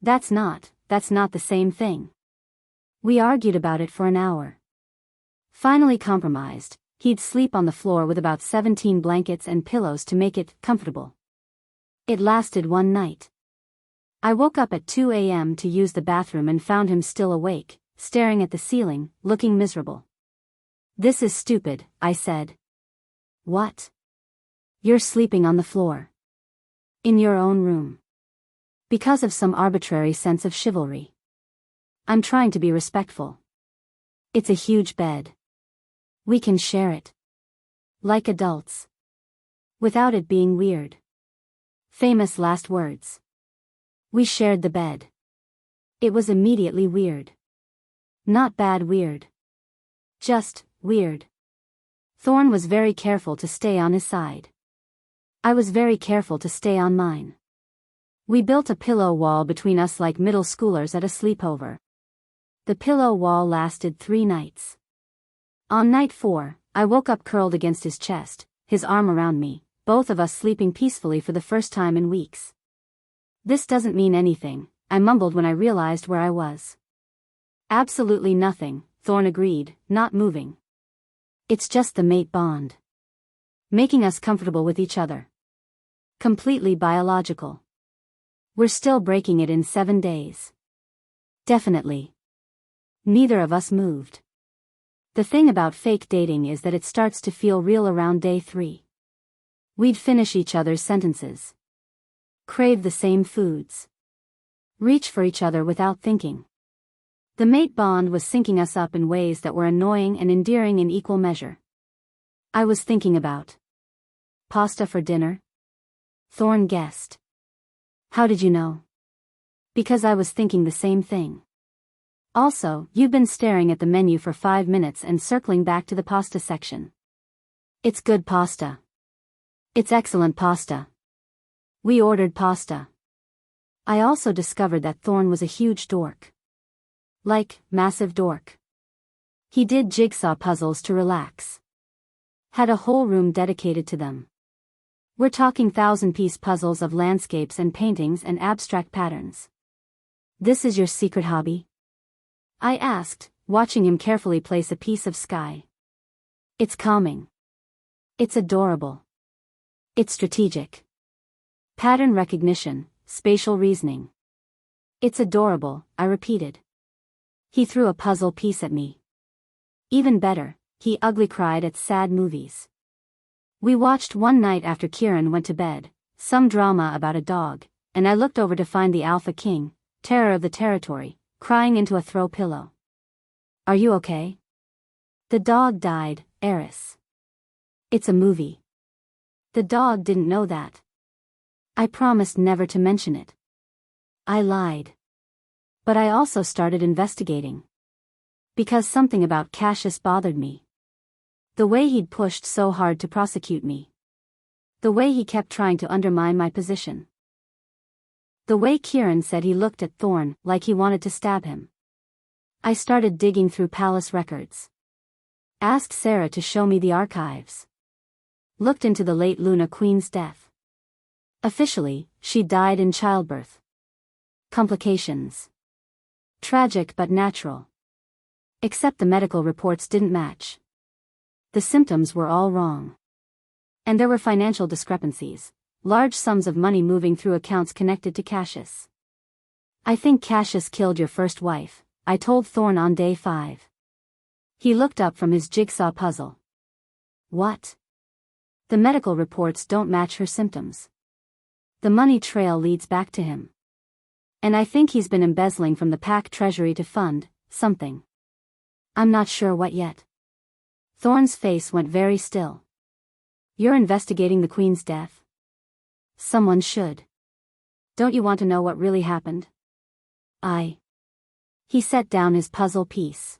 That's not the same thing." We argued about it for an hour. Finally compromised, he'd sleep on the floor with about 17 blankets and pillows to make it comfortable. It lasted one night. I woke up at 2 a.m. to use the bathroom and found him still awake, staring at the ceiling, looking miserable. "This is stupid," I said. "What?" "You're sleeping on the floor. In your own room. Because of some arbitrary sense of chivalry. I'm trying to be respectful. It's a huge bed. We can share it. Like adults. Without it being weird." Famous last words. We shared the bed. It was immediately weird. Not bad weird. Just weird. Thorne was very careful to stay on his side. I was very careful to stay on mine. We built a pillow wall between us like middle schoolers at a sleepover. The pillow wall lasted 3 nights. On night 4, I woke up curled against his chest, his arm around me, both of us sleeping peacefully for the first time in weeks. "This doesn't mean anything," I mumbled when I realized where I was. "Absolutely nothing," Thorne agreed, not moving. "It's just the mate bond. Making us comfortable with each other. Completely biological. We're still breaking it in 7 days. Definitely." Neither of us moved. The thing about fake dating is that it starts to feel real around day 3. We'd finish each other's sentences. Crave the same foods. Reach for each other without thinking. The mate bond was syncing us up in ways that were annoying and endearing in equal measure. I was thinking about pasta for dinner? Thorne guessed. How did you know? Because I was thinking the same thing. Also, you've been staring at the menu for 5 minutes and circling back to the pasta section. It's good pasta. It's excellent pasta. We ordered pasta. I also discovered that Thorne was a huge dork. Like, massive dork. He did jigsaw puzzles to relax. Had a whole room dedicated to them. We're talking 1,000-piece puzzles of landscapes and paintings and abstract patterns. "This is your secret hobby?" I asked, watching him carefully place a piece of sky. "It's calming. It's adorable. It's strategic. Pattern recognition, spatial reasoning. It's adorable," I repeated. He threw a puzzle piece at me. Even better, he ugly cried at sad movies. We watched one night after Kieran went to bed, some drama about a dog, and I looked over to find the alpha king, terror of the territory, crying into a throw pillow. "Are you okay?" "The dog died, Eris." "It's a movie." The dog didn't know that. I promised never to mention it. I lied. But I also started investigating. Because something about Cassius bothered me. The way he'd pushed so hard to prosecute me. The way he kept trying to undermine my position. The way Kieran said he looked at Thorne like he wanted to stab him. I started digging through palace records. Asked Sarah to show me the archives. Looked into the late Luna Queen's death. Officially, she died in childbirth. Complications. Tragic but natural. Except the medical reports didn't match. The symptoms were all wrong. And there were financial discrepancies. Large sums of money moving through accounts connected to Cassius. "I think Cassius killed your first wife," I told Thorne on day 5. He looked up from his jigsaw puzzle. "What?" "The medical reports don't match her symptoms. The money trail leads back to him. And I think he's been embezzling from the pack treasury to fund something. I'm not sure what yet." Thorn's face went very still. You're investigating the Queen's death? Someone should. Don't you want to know what really happened? He set down his puzzle piece.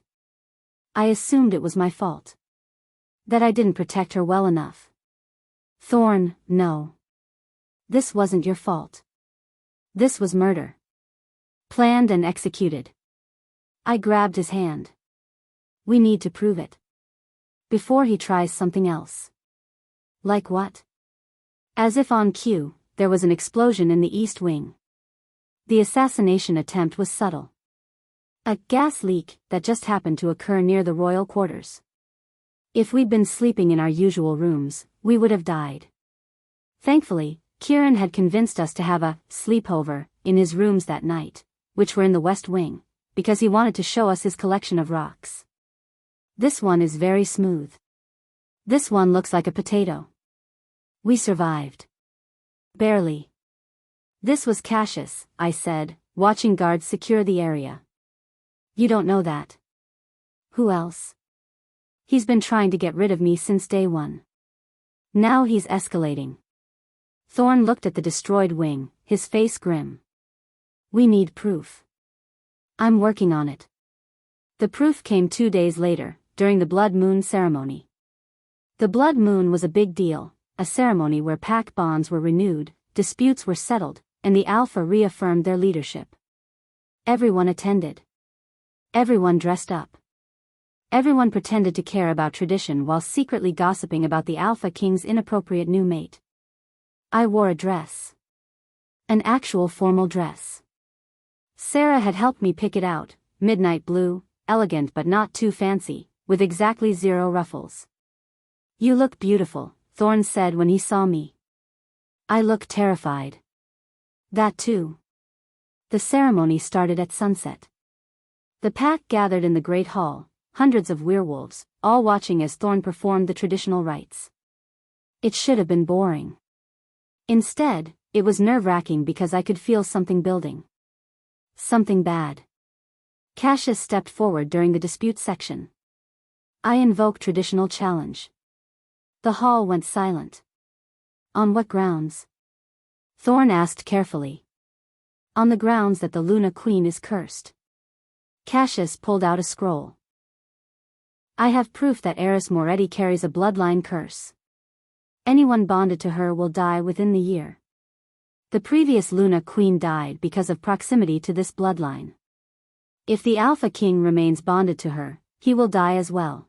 I assumed it was my fault. That I didn't protect her well enough. Thorn, no. This wasn't your fault. This was murder. Planned and executed. I grabbed his hand. We need to prove it. Before he tries something else. Like what? As if on cue, there was an explosion in the East Wing. The assassination attempt was subtle. A gas leak that just happened to occur near the royal quarters. If we'd been sleeping in our usual rooms, we would have died. Thankfully, Kieran had convinced us to have a sleepover in his rooms that night, which were in the West Wing, because he wanted to show us his collection of rocks. This one is very smooth. This one looks like a potato. We survived. Barely. This was Cassius, I said, watching guards secure the area. You don't know that. Who else? He's been trying to get rid of me since day one. Now he's escalating. Thorn looked at the destroyed wing, his face grim. We need proof. I'm working on it. The proof came 2 days later, during the Blood Moon ceremony. The Blood Moon was a big deal, a ceremony where pack bonds were renewed, disputes were settled, and the Alpha reaffirmed their leadership. Everyone attended. Everyone dressed up. Everyone pretended to care about tradition while secretly gossiping about the Alpha King's inappropriate new mate. I wore a dress. An actual formal dress. Sarah had helped me pick it out, midnight blue, elegant but not too fancy, with exactly 0 ruffles. You look beautiful, Thorn said when he saw me. I looked terrified. That too. The ceremony started at sunset. The pack gathered in the Great Hall, hundreds of werewolves, all watching as Thorn performed the traditional rites. It should have been boring. Instead, it was nerve-wracking because I could feel something building. Something bad. Cassius stepped forward during the dispute section. I invoked traditional challenge. The hall went silent. On what grounds? Thorn asked carefully. On the grounds that the Luna Queen is cursed. Cassius pulled out a scroll. I have proof that Eris Moretti carries a bloodline curse. Anyone bonded to her will die within the year. The previous Luna Queen died because of proximity to this bloodline. If the Alpha King remains bonded to her, he will die as well.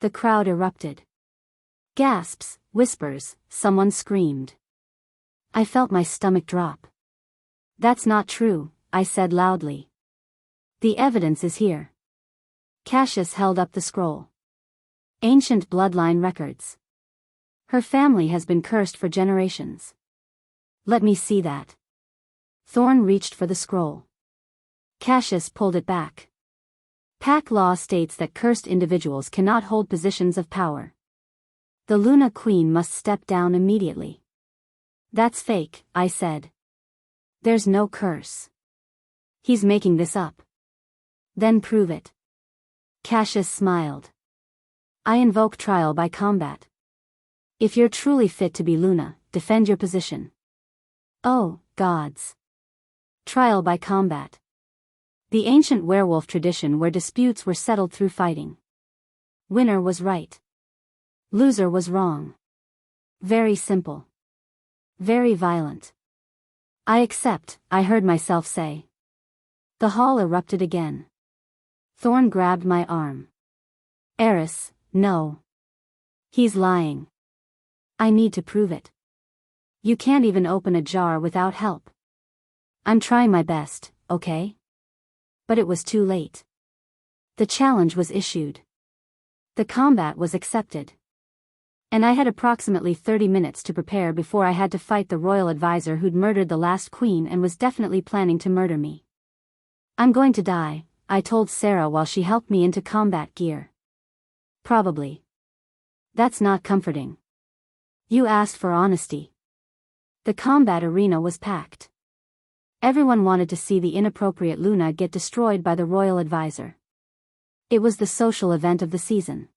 The crowd erupted. Gasps, whispers, someone screamed. I felt my stomach drop. That's not true, I said loudly. The evidence is here. Cassius held up the scroll. Ancient bloodline records. Her family has been cursed for generations. Let me see that. Thorn reached for the scroll. Cassius pulled it back. Pack law states that cursed individuals cannot hold positions of power. The Luna Queen must step down immediately. That's fake, I said. There's no curse. He's making this up. Then prove it. Cassius smiled. I invoke trial by combat. If you're truly fit to be Luna, defend your position. Oh, gods. Trial by combat. The ancient werewolf tradition where disputes were settled through fighting. Winner was right. Loser was wrong. Very simple. Very violent. I accept, I heard myself say. The hall erupted again. Thorn grabbed my arm. Eris, no. He's lying. I need to prove it. You can't even open a jar without help. I'm trying my best, okay? But it was too late. The challenge was issued. The combat was accepted. And I had approximately 30 minutes to prepare before I had to fight the royal advisor who'd murdered the last queen and was definitely planning to murder me. I'm going to die, I told Sarah while she helped me into combat gear. Probably. That's not comforting. You asked for honesty. The combat arena was packed. Everyone wanted to see the inappropriate Luna get destroyed by the royal advisor. It was the social event of the season.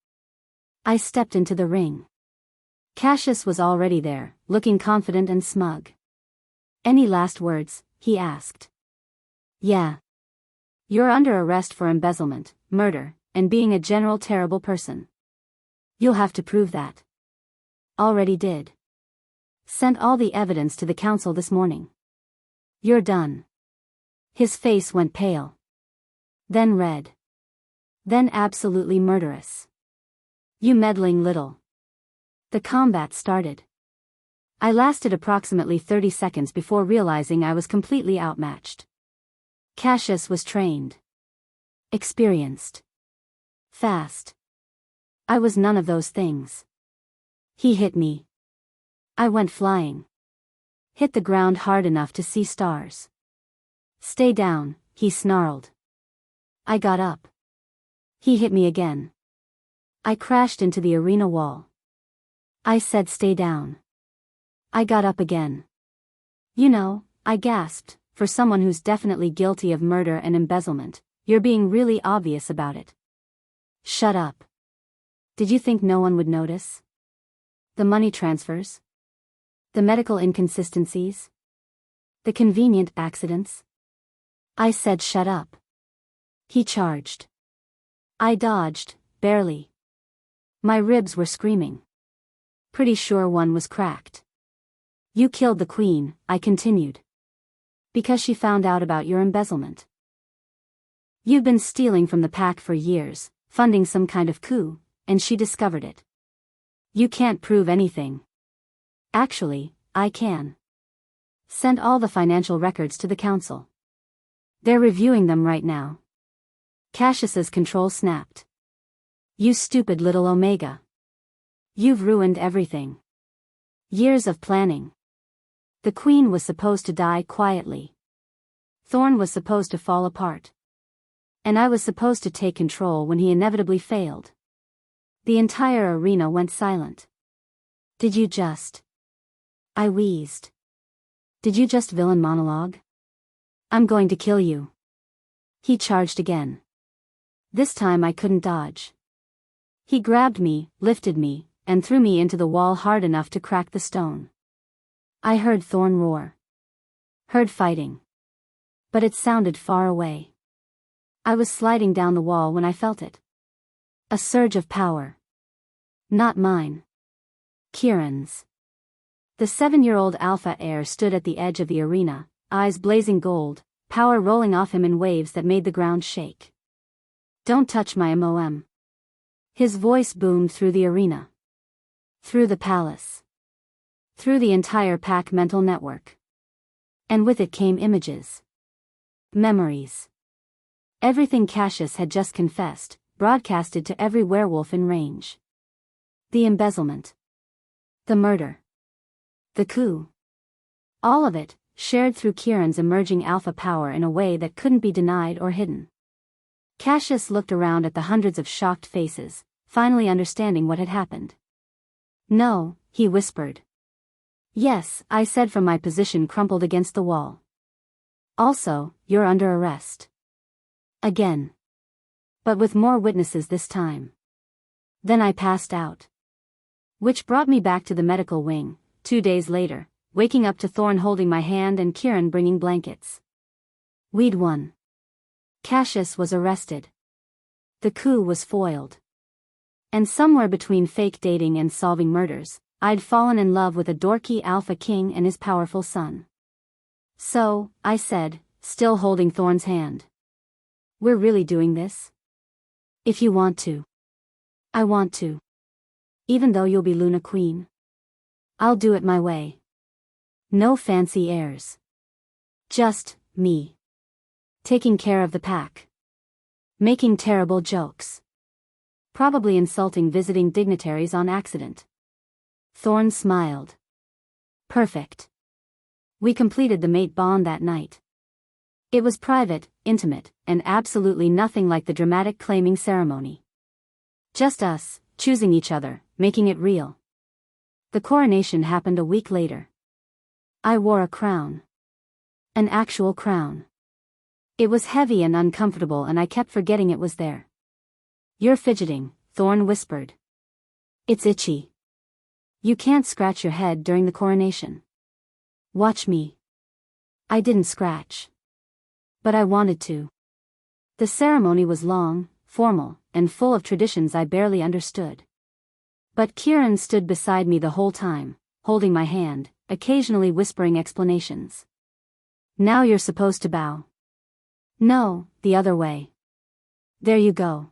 I stepped into the ring. Cassius was already there, looking confident and smug. "Any last words?" he asked. "Yeah. You're under arrest for embezzlement, murder, and being a general terrible person. You'll have to prove that." "Already did. Sent all the evidence to the council this morning. You're done." His face went pale. Then red. Then absolutely murderous. "You meddling little." The combat started. I lasted approximately 30 seconds before realizing I was completely outmatched. Cassius was trained. Experienced. Fast. I was none of those things. He hit me. I went flying. Hit the ground hard enough to see stars. "Stay down," he snarled. I got up. He hit me again. I crashed into the arena wall. I said, "Stay down." I got up again. "You know," I gasped, "for someone who's definitely guilty of murder and embezzlement, you're being really obvious about it." "Shut up. Did you think no one would notice? The money transfers? The medical inconsistencies? The convenient accidents?" I said, "Shut up." He charged. I dodged, barely. My ribs were screaming. Pretty sure one was cracked. "You killed the queen," I continued. "Because she found out about your embezzlement. You've been stealing from the pack for years, funding some kind of coup, and she discovered it. You can't prove anything." "Actually, I can. Sent all the financial records to the council. They're reviewing them right now." Cassius's control snapped. "You stupid little Omega. You've ruined everything. Years of planning. The queen was supposed to die quietly. Thorn was supposed to fall apart. And I was supposed to take control when he inevitably failed." The entire arena went silent. "Did you just..." I wheezed. "Did you just villain monologue? I'm going to kill you." He charged again. This time I couldn't dodge. He grabbed me, lifted me, and threw me into the wall hard enough to crack the stone. I heard Thorn roar. Heard fighting. But it sounded far away. I was sliding down the wall when I felt it. A surge of power. Not mine. Kieran's. The 7-year-old alpha heir stood at the edge of the arena, eyes blazing gold, power rolling off him in waves that made the ground shake. "Don't touch my MOM." His voice boomed through the arena. Through the palace. Through the entire pack mental network. And with it came images. Memories. Everything Cassius had just confessed, broadcasted to every werewolf in range. The embezzlement. The murder. The coup. All of it, shared through Kieran's emerging alpha power in a way that couldn't be denied or hidden. Cassius looked around at the hundreds of shocked faces, finally understanding what had happened. "No," he whispered. "Yes," I said from my position crumpled against the wall. "Also, you're under arrest. Again. But with more witnesses this time." Then I passed out. Which brought me back to the medical wing, 2 days later, waking up to Thorn holding my hand and Kieran bringing blankets. We'd won. Cassius was arrested. The coup was foiled. And somewhere between fake dating and solving murders, I'd fallen in love with a dorky alpha king and his powerful son. "So," I said, still holding Thorn's hand. "We're really doing this?" "If you want to." "I want to. Even though you'll be Luna Queen. I'll do it my way. No fancy airs. Just me. Taking care of the pack. Making terrible jokes. Probably insulting visiting dignitaries on accident." Thorn smiled. "Perfect." We completed the mate bond that night. It was private, intimate, and absolutely nothing like the dramatic claiming ceremony. Just us, choosing each other, making it real. The coronation happened a week later. I wore a crown. An actual crown. It was heavy and uncomfortable and I kept forgetting it was there. "You're fidgeting," Thorn whispered. It's itchy. You can't scratch your head during the coronation. Watch me. I didn't scratch. But I wanted to. The ceremony was long, formal, and full of traditions I barely understood. But Kieran stood beside me the whole time, holding my hand, occasionally whispering explanations. Now you're supposed to bow. No, the other way. There you go.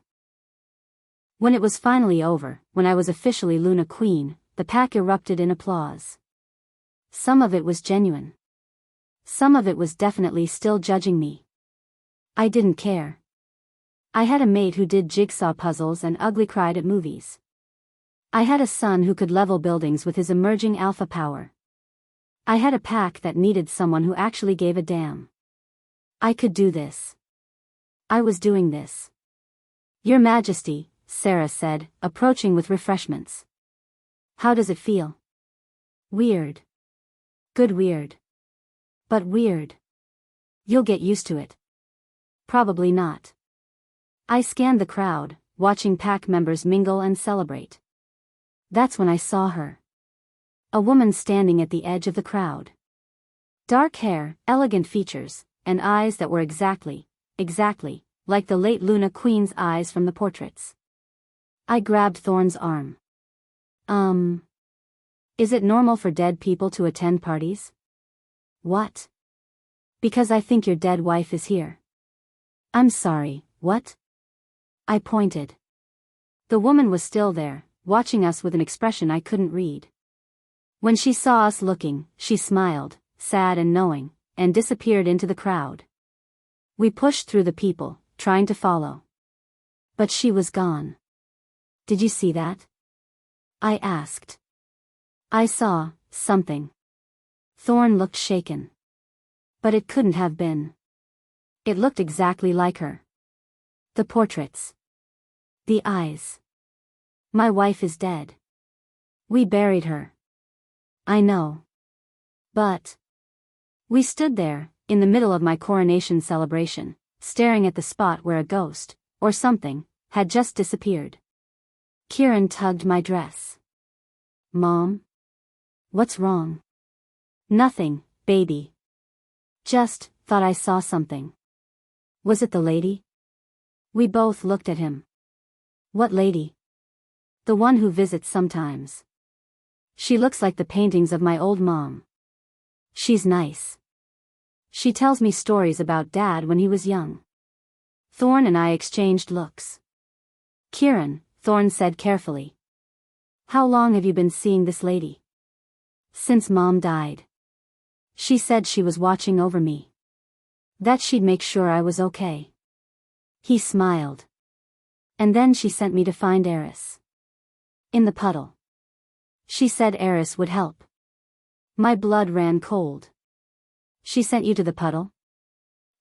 When it was finally over, when I was officially Luna Queen, the pack erupted in applause. Some of it was genuine. Some of it was definitely still judging me. I didn't care. I had a mate who did jigsaw puzzles and ugly cried at movies. I had a son who could level buildings with his emerging alpha power. I had a pack that needed someone who actually gave a damn. I could do this. I was doing this. Your Majesty, Sarah said, approaching with refreshments. How does it feel? Weird. Good weird. But weird. You'll get used to it. Probably not. I scanned the crowd, watching pack members mingle and celebrate. That's when I saw her. A woman standing at the edge of the crowd. Dark hair, elegant features, and eyes that were exactly, like the late Luna Queen's eyes from the portraits. I grabbed Thorne's arm. Is it normal for dead people to attend parties? What? Because I think your dead wife is here. I'm sorry, what? I pointed. The woman was still there, watching us with an expression I couldn't read. When she saw us looking, she smiled, sad and knowing, and disappeared into the crowd. We pushed through the people, trying to follow. But she was gone. Did you see that? I asked. I saw something. Thorne looked shaken. But it couldn't have been. It looked exactly like her. The portraits. The eyes. My wife is dead. We buried her. I know. But. We stood there, in the middle of my coronation celebration, staring at the spot where a ghost, or something, had just disappeared. Kieran tugged my dress. Mom? What's wrong? Nothing, baby. Just, thought I saw something. Was it the lady? We both looked at him. What lady? The one who visits sometimes. She looks like the paintings of my old mom. She's nice. She tells me stories about Dad when he was young. Thorne and I exchanged looks. Kieran, Thorne said carefully. How long have you been seeing this lady? Since Mom died. She said she was watching over me. That she'd make sure I was okay. He smiled. And then she sent me to find Eris. In the puddle. She said Eris would help. My blood ran cold. She sent you to the puddle?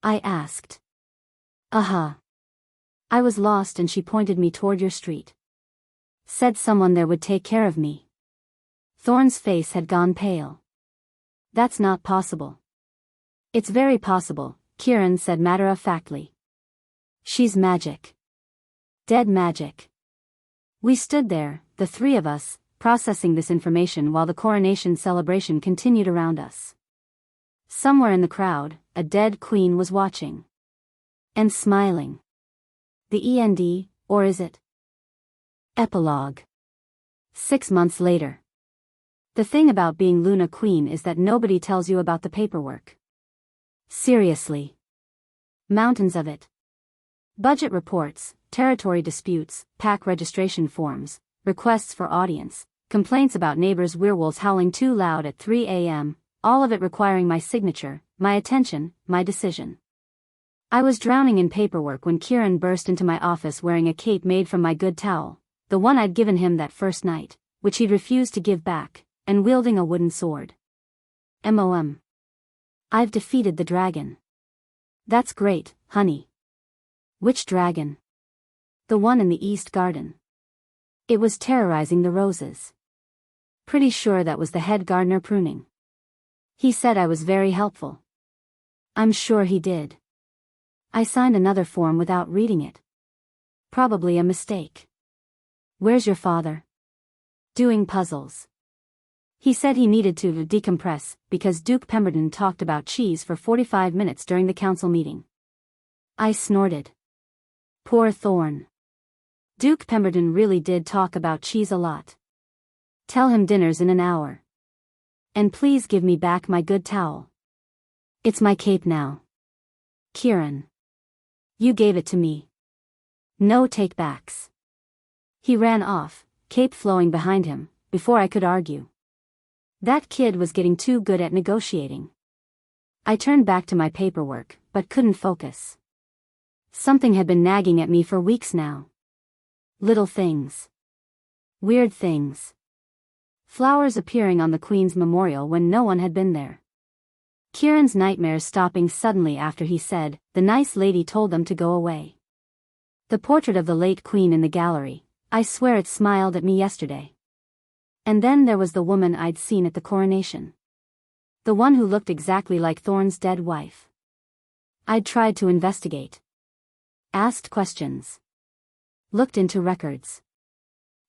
I asked. Uh-huh. I was lost and she pointed me toward your street. Said someone there would take care of me. Thorne's face had gone pale. That's not possible. It's very possible, Kieran said matter-of-factly. She's magic. Dead magic. We stood there, the three of us, processing this information while the coronation celebration continued around us. Somewhere in the crowd, a dead queen was watching. And smiling. The end, or is it? Epilogue. 6 months later. The thing about being Luna Queen is that nobody tells you about the paperwork. Seriously. Mountains of it. Budget reports, territory disputes, pack registration forms, requests for audience, complaints about neighbors' werewolves howling too loud at 3 a.m., all of it requiring my signature, my attention, my decision. I was drowning in paperwork when Kieran burst into my office wearing a cape made from my good towel, the one I'd given him that first night, which he'd refused to give back, and wielding a wooden sword. M.O.M. I've defeated the dragon. That's great, honey. Which dragon? The one in the East Garden. It was terrorizing the roses. Pretty sure that was the head gardener pruning. He said I was very helpful. I'm sure he did. I signed another form without reading it. Probably a mistake. Where's your father? Doing puzzles. He said he needed to decompress because Duke Pemberton talked about cheese for 45 minutes during the council meeting. I snorted. Poor Thorne. Duke Pemberton really did talk about cheese a lot. Tell him dinner's in an hour. And please give me back my good towel. It's my cape now. Kieran. You gave it to me. No take-backs. He ran off, cape flowing behind him, before I could argue. That kid was getting too good at negotiating. I turned back to my paperwork, but couldn't focus. Something had been nagging at me for weeks now. Little things. Weird things. Flowers appearing on the Queen's memorial when no one had been there. Kieran's nightmares stopping suddenly after he said, the nice lady told them to go away. The portrait of the late Queen in the gallery, I swear it smiled at me yesterday. And then there was the woman I'd seen at the coronation. The one who looked exactly like Thorne's dead wife. I'd tried to investigate. Asked questions. Looked into records.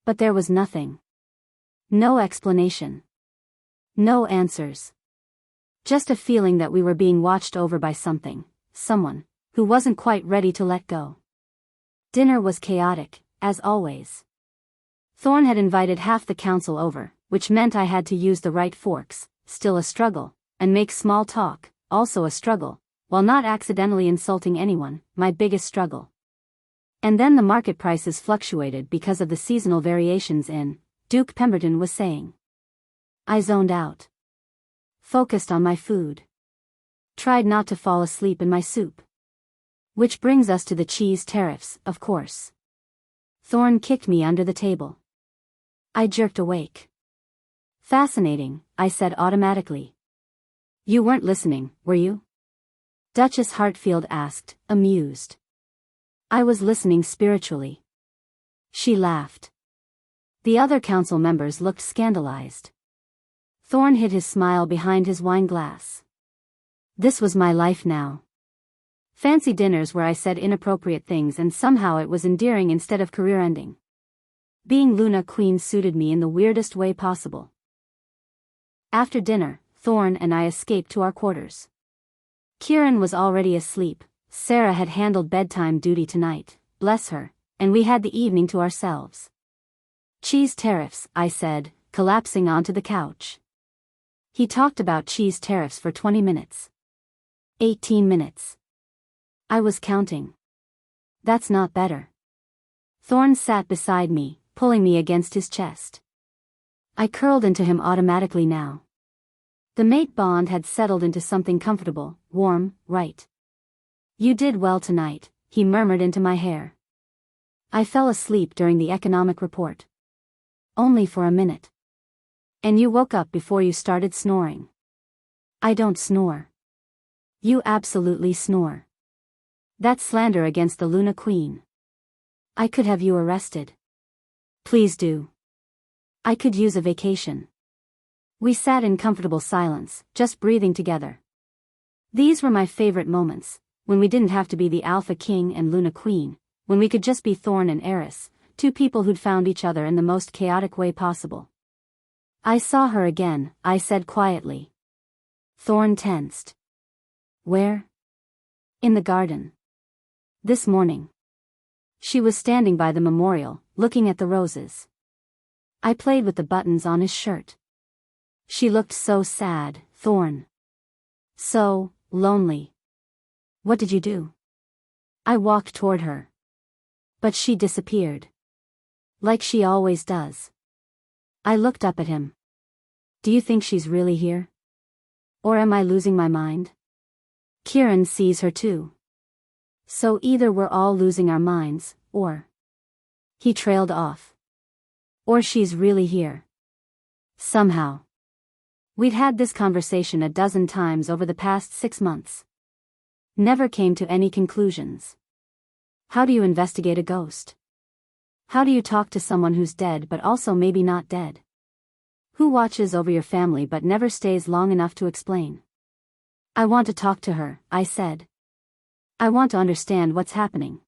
But there was nothing. No explanation. No answers. Just a feeling that we were being watched over by something, someone, who wasn't quite ready to let go. Dinner was chaotic, as always. Thorne had invited half the council over, which meant I had to use the right forks, still a struggle, and make small talk, also a struggle, while not accidentally insulting anyone, my biggest struggle. And then the market prices fluctuated because of the seasonal variations in, Duke Pemberton was saying. I zoned out. Focused on my food. Tried not to fall asleep in my soup. Which brings us to the cheese tariffs, of course. Thorne kicked me under the table. I jerked awake. Fascinating, I said automatically. You weren't listening, were you? Duchess Hartfield asked, amused. I was listening spiritually. She laughed. The other council members looked scandalized. Thorne hid his smile behind his wine glass. This was my life now. Fancy dinners where I said inappropriate things and somehow it was endearing instead of career-ending. Being Luna Queen suited me in the weirdest way possible. After dinner, Thorne and I escaped to our quarters. Kieran was already asleep, Sarah had handled bedtime duty tonight, bless her, and we had the evening to ourselves. Cheese tariffs, I said, collapsing onto the couch. He talked about cheese tariffs for 20 minutes. 18 minutes. I was counting. That's not better. Thorne sat beside me, pulling me against his chest. I curled into him automatically now. The mate bond had settled into something comfortable, warm, right. You did well tonight, he murmured into my hair. I fell asleep during the economic report. Only for a minute. And you woke up before you started snoring. I don't snore. You absolutely snore. That's slander against the Luna Queen. I could have you arrested. Please do. I could use a vacation. We sat in comfortable silence, just breathing together. These were my favorite moments, when we didn't have to be the Alpha King and Luna Queen, when we could just be Thorne and Eris, two people who'd found each other in the most chaotic way possible. I saw her again, I said quietly. Thorne tensed. Where? In the garden. This morning. She was standing by the memorial, looking at the roses. I played with the buttons on his shirt. She looked so sad, Thorne. So lonely. What did you do? I walked toward her. But she disappeared. Like she always does. I looked up at him. Do you think she's really here? Or am I losing my mind? Kieran sees her too. So either we're all losing our minds, or... He trailed off. Or she's really here. Somehow. We'd had this conversation a dozen times over the past 6 months. Never came to any conclusions. How do you investigate a ghost? How do you talk to someone who's dead but also maybe not dead? Who watches over your family but never stays long enough to explain? I want to talk to her, I said. I want to understand what's happening.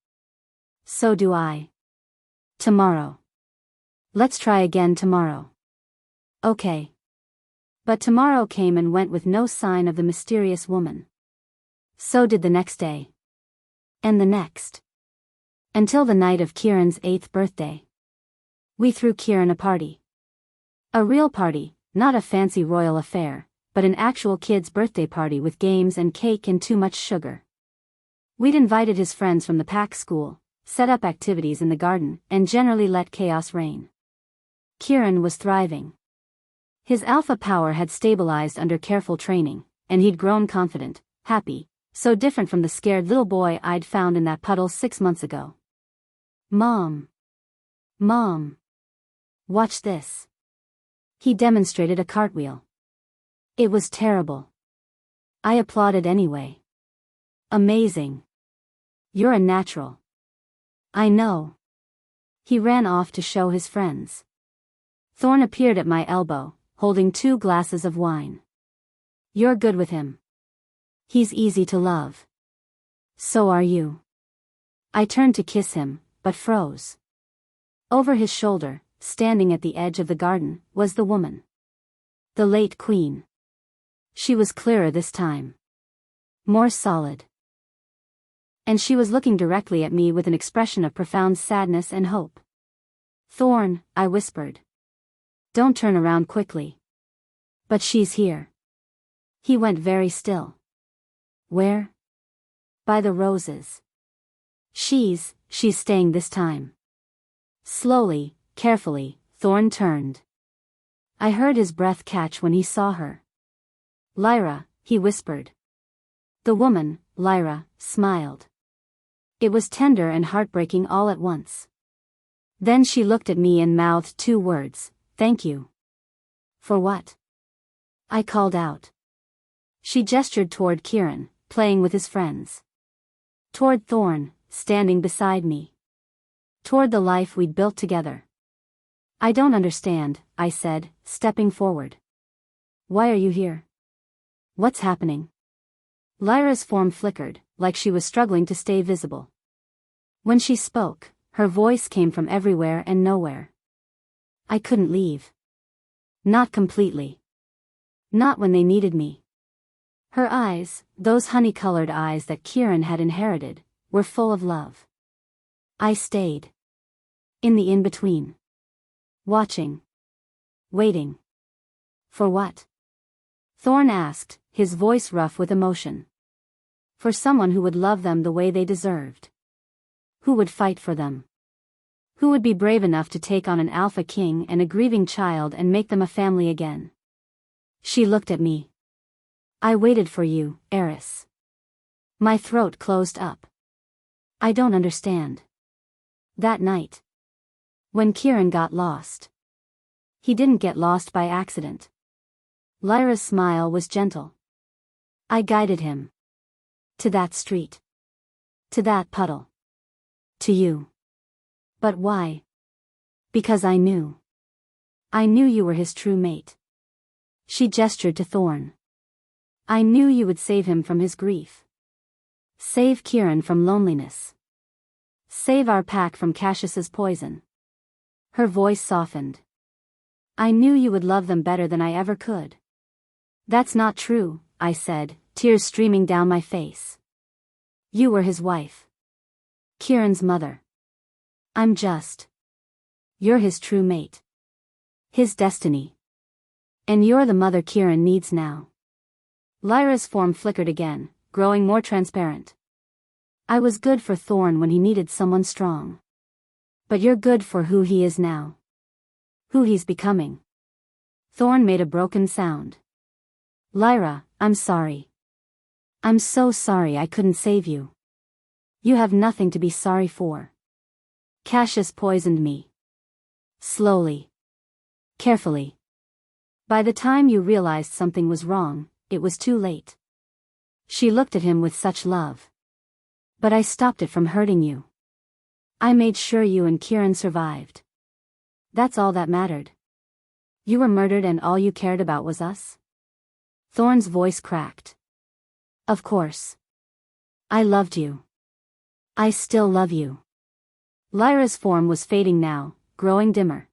So do I. Tomorrow. Let's try again tomorrow. Okay. But tomorrow came and went with no sign of the mysterious woman. So did the next day. And the next. Until the night of Kieran's 8th birthday. We threw Kieran a party. A real party, not a fancy royal affair, but an actual kid's birthday party with games and cake and too much sugar. We'd invited his friends from the pack school, set up activities in the garden, and generally let chaos reign. Kieran was thriving. His alpha power had stabilized under careful training, and he'd grown confident, happy, so different from the scared little boy I'd found in that puddle 6 months ago. Mom. Mom. Watch this. He demonstrated a cartwheel. It was terrible. I applauded anyway. Amazing. You're a natural. I know. He ran off to show his friends. Thorn appeared at my elbow, holding 2 glasses of wine. You're good with him. He's easy to love. So are you. I turned to kiss him, but froze. Over his shoulder, standing at the edge of the garden, was the woman. The late queen. She was clearer this time. More solid. And she was looking directly at me with an expression of profound sadness and hope. Thorn, I whispered. Don't turn around quickly. But she's here. He went very still. Where? By the roses. She's staying this time. Slowly, carefully, Thorn turned. I heard his breath catch when he saw her. Lyra, he whispered. The woman, Lyra, smiled. It was tender and heartbreaking all at once. Then she looked at me and mouthed 2 words, thank you. For what? I called out. She gestured toward Kieran, playing with his friends. Toward Thorn, standing beside me. Toward the life we'd built together. I don't understand, I said, stepping forward. Why are you here? What's happening? Lyra's form flickered, like she was struggling to stay visible. When she spoke, her voice came from everywhere and nowhere. I couldn't leave. Not completely. Not when they needed me. Her eyes, those honey-colored eyes that Kieran had inherited, were full of love. I stayed. In the in-between. Watching. Waiting. For what? Thorn asked, his voice rough with emotion. For someone who would love them the way they deserved. Who would fight for them. Who would be brave enough to take on an alpha king and a grieving child and make them a family again. She looked at me. I waited for you, Eris. My throat closed up. I don't understand. That night. When Kieran got lost. He didn't get lost by accident. Lyra's smile was gentle. I guided him. To that street. To that puddle. To you. But why? Because I knew. I knew you were his true mate. She gestured to Thorn. I knew you would save him from his grief. Save Kieran from loneliness. Save our pack from Cassius's poison. Her voice softened. I knew you would love them better than I ever could. That's not true, I said, tears streaming down my face. You were his wife. Kieran's mother. I'm just. You're his true mate. His destiny. And you're the mother Kieran needs now. Lyra's form flickered again, growing more transparent. I was good for Thorn when he needed someone strong. But you're good for who he is now. Who he's becoming. Thorn made a broken sound. Lyra, I'm sorry. I'm so sorry I couldn't save you. You have nothing to be sorry for. Cassius poisoned me. Slowly. Carefully. By the time you realized something was wrong, it was too late. She looked at him with such love. But I stopped it from hurting you. I made sure you and Kieran survived. That's all that mattered. You were murdered and all you cared about was us? Thorn's voice cracked. Of course. I loved you. I still love you. Lyra's form was fading now, growing dimmer.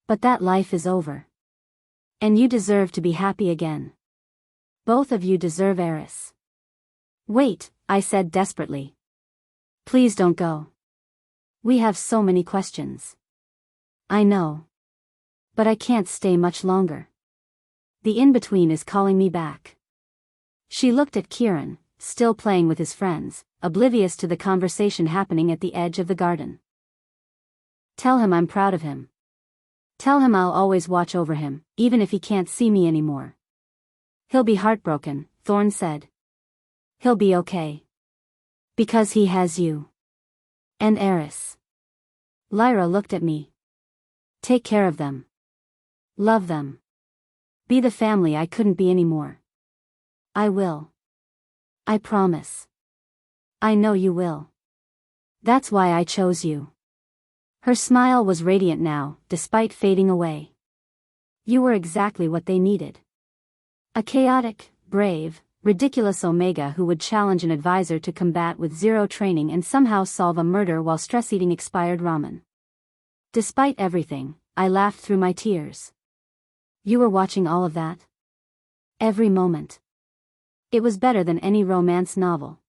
But that life is over. And you deserve to be happy again. Both of you deserve Eris. Wait, I said desperately. Please don't go. We have so many questions. I know. But I can't stay much longer. The in-between is calling me back. She looked at Kieran, still playing with his friends, oblivious to the conversation happening at the edge of the garden. Tell him I'm proud of him. Tell him I'll always watch over him, even if he can't see me anymore. He'll be heartbroken, Thorn said. He'll be okay. Because he has you. And Eris. Lyra looked at me. Take care of them. Love them. Be the family I couldn't be anymore. I will. I promise. I know you will. That's why I chose you. Her smile was radiant now, despite fading away. You were exactly what they needed. A chaotic, brave, ridiculous Omega who would challenge an advisor to combat with zero training and somehow solve a murder while stress-eating expired ramen. Despite everything, I laughed through my tears. You were watching all of that? Every moment. It was better than any romance novel.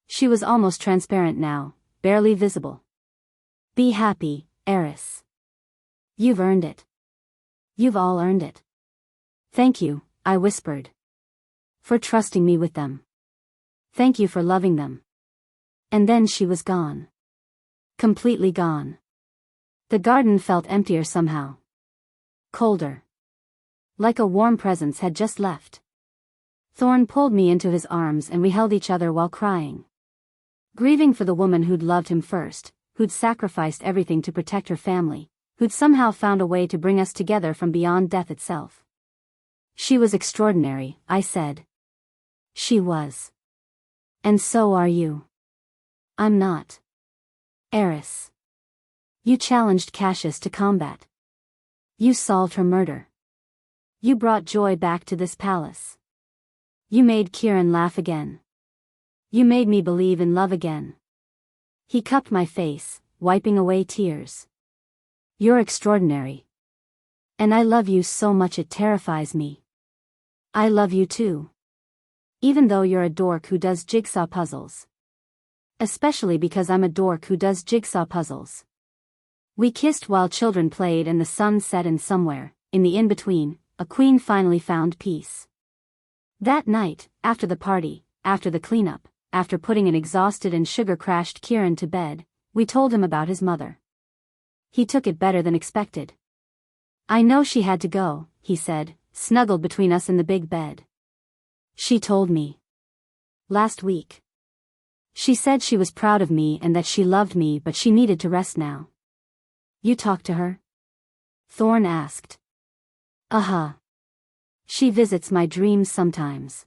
She was almost transparent now, barely visible. Be happy, Eris. You've earned it. You've all earned it. Thank you, I whispered. For trusting me with them. Thank you for loving them. And then she was gone. Completely gone. The garden felt emptier somehow. Colder. Like a warm presence had just left. Thorn pulled me into his arms and we held each other while crying. Grieving for the woman who'd loved him first, who'd sacrificed everything to protect her family, who'd somehow found a way to bring us together from beyond death itself. She was extraordinary, I said. She was. And so are you. I'm not. Eris. You challenged Cassius to combat. You solved her murder. You brought joy back to this palace. You made Kieran laugh again. You made me believe in love again. He cupped my face, wiping away tears. You're extraordinary. And I love you so much it terrifies me. I love you too. Even though you're a dork who does jigsaw puzzles. Especially because I'm a dork who does jigsaw puzzles. We kissed while children played and the sun set, and somewhere, in the in-between, a queen finally found peace. That night, after the party, after the cleanup, after putting an exhausted and sugar-crashed Kieran to bed, we told him about his mother. He took it better than expected. I know she had to go, he said, snuggled between us in the big bed. She told me. Last week. She said she was proud of me and that she loved me, but she needed to rest now. You talked to her? Thorn asked. Uh-huh. She visits my dreams sometimes.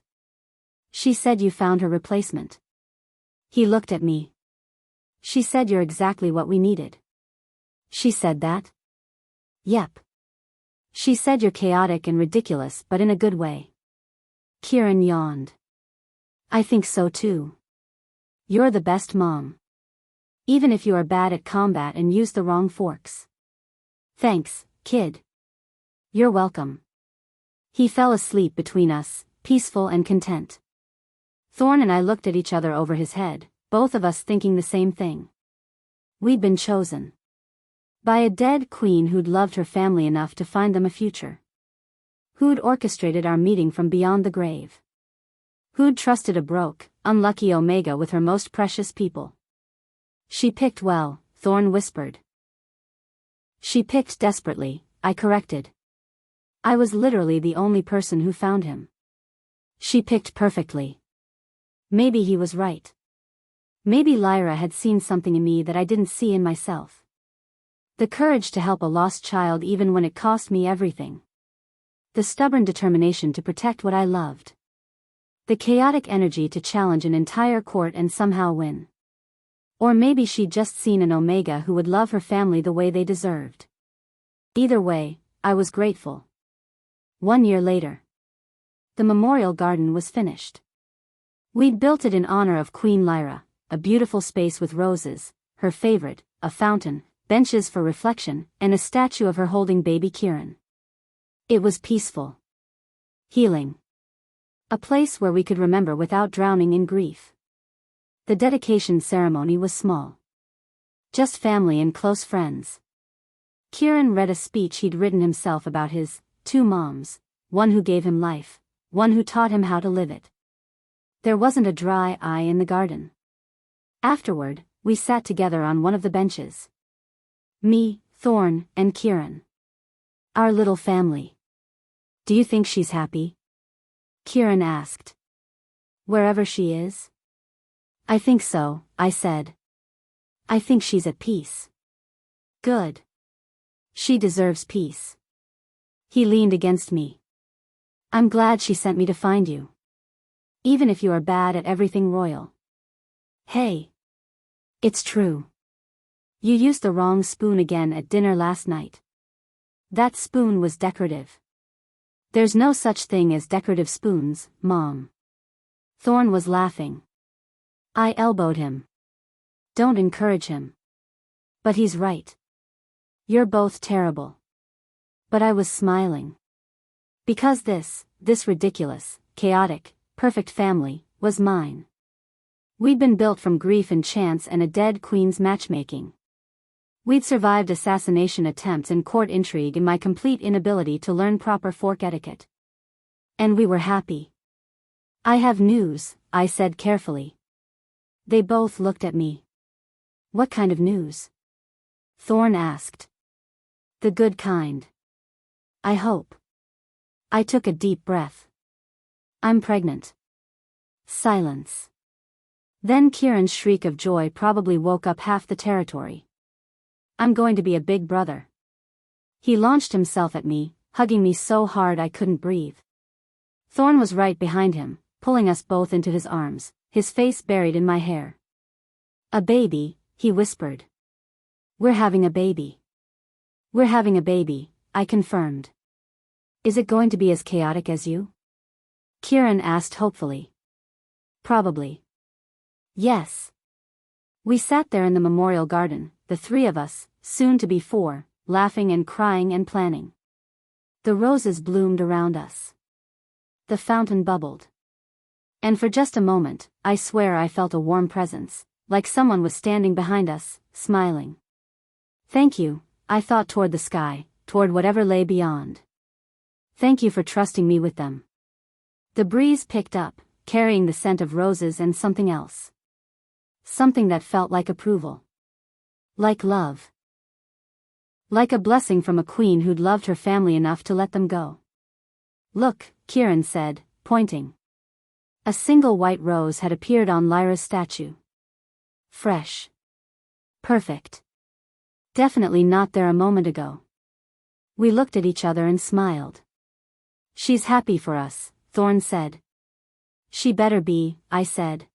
She said you found her replacement. He looked at me. She said you're exactly what we needed. She said that? Yep. She said you're chaotic and ridiculous, but in a good way. Kieran yawned. I think so too. You're the best mom. Even if you are bad at combat and use the wrong forks. Thanks, kid. You're welcome. He fell asleep between us, peaceful and content. Thorn and I looked at each other over his head, both of us thinking the same thing. We'd been chosen. By a dead queen who'd loved her family enough to find them a future. Who'd orchestrated our meeting from beyond the grave. Who'd trusted a broke, unlucky Omega with her most precious people. She picked well, Thorn whispered. She picked desperately, I corrected. I was literally the only person who found him. She picked perfectly. Maybe he was right. Maybe Lyra had seen something in me that I didn't see in myself. The courage to help a lost child even when it cost me everything. The stubborn determination to protect what I loved. The chaotic energy to challenge an entire court and somehow win. Or maybe she'd just seen an Omega who would love her family the way they deserved. Either way, I was grateful. 1 year later. The memorial garden was finished. We'd built it in honor of Queen Lyra, a beautiful space with roses, her favorite, a fountain, benches for reflection, and a statue of her holding baby Kieran. It was peaceful. Healing. A place where we could remember without drowning in grief. The dedication ceremony was small. Just family and close friends. Kieran read a speech he'd written himself about his 2 moms, one who gave him life, one who taught him how to live it. There wasn't a dry eye in the garden. Afterward, we sat together on one of the benches. Me, Thorn, and Kieran. Our little family. Do you think she's happy? Kieran asked. Wherever she is? I think so, I said. I think she's at peace. Good. She deserves peace. He leaned against me. I'm glad she sent me to find you. Even if you are bad at everything royal. Hey. It's true. You used the wrong spoon again at dinner last night. That spoon was decorative. There's no such thing as decorative spoons, Mom. Thorn was laughing. I elbowed him. Don't encourage him. But he's right. You're both terrible. But I was smiling. Because this ridiculous, chaotic, perfect family, was mine. We'd been built from grief and chance and a dead queen's matchmaking. We'd survived assassination attempts and court intrigue in my complete inability to learn proper fork etiquette. And we were happy. I have news, I said carefully. They both looked at me. What kind of news? Thorn asked. The good kind. I hope. I took a deep breath. I'm pregnant. Silence. Then Kieran's shriek of joy probably woke up half the territory. I'm going to be a big brother. He launched himself at me, hugging me so hard I couldn't breathe. Thorn was right behind him, pulling us both into his arms, his face buried in my hair. A baby, he whispered. We're having a baby. We're having a baby, I confirmed. Is it going to be as chaotic as you? Kieran asked hopefully. Probably. Yes. We sat there in the memorial garden, the 3 of us, soon to be 4, laughing and crying and planning. The roses bloomed around us. The fountain bubbled. And for just a moment, I swear I felt a warm presence, like someone was standing behind us, smiling. Thank you, I thought toward the sky, toward whatever lay beyond. Thank you for trusting me with them. The breeze picked up, carrying the scent of roses and something else. Something that felt like approval. Like love. Like a blessing from a queen who'd loved her family enough to let them go. Look, Kieran said, pointing. A single white rose had appeared on Lyra's statue. Fresh. Perfect. Definitely not there a moment ago. We looked at each other and smiled. She's happy for us, Thorn said. She better be, I said.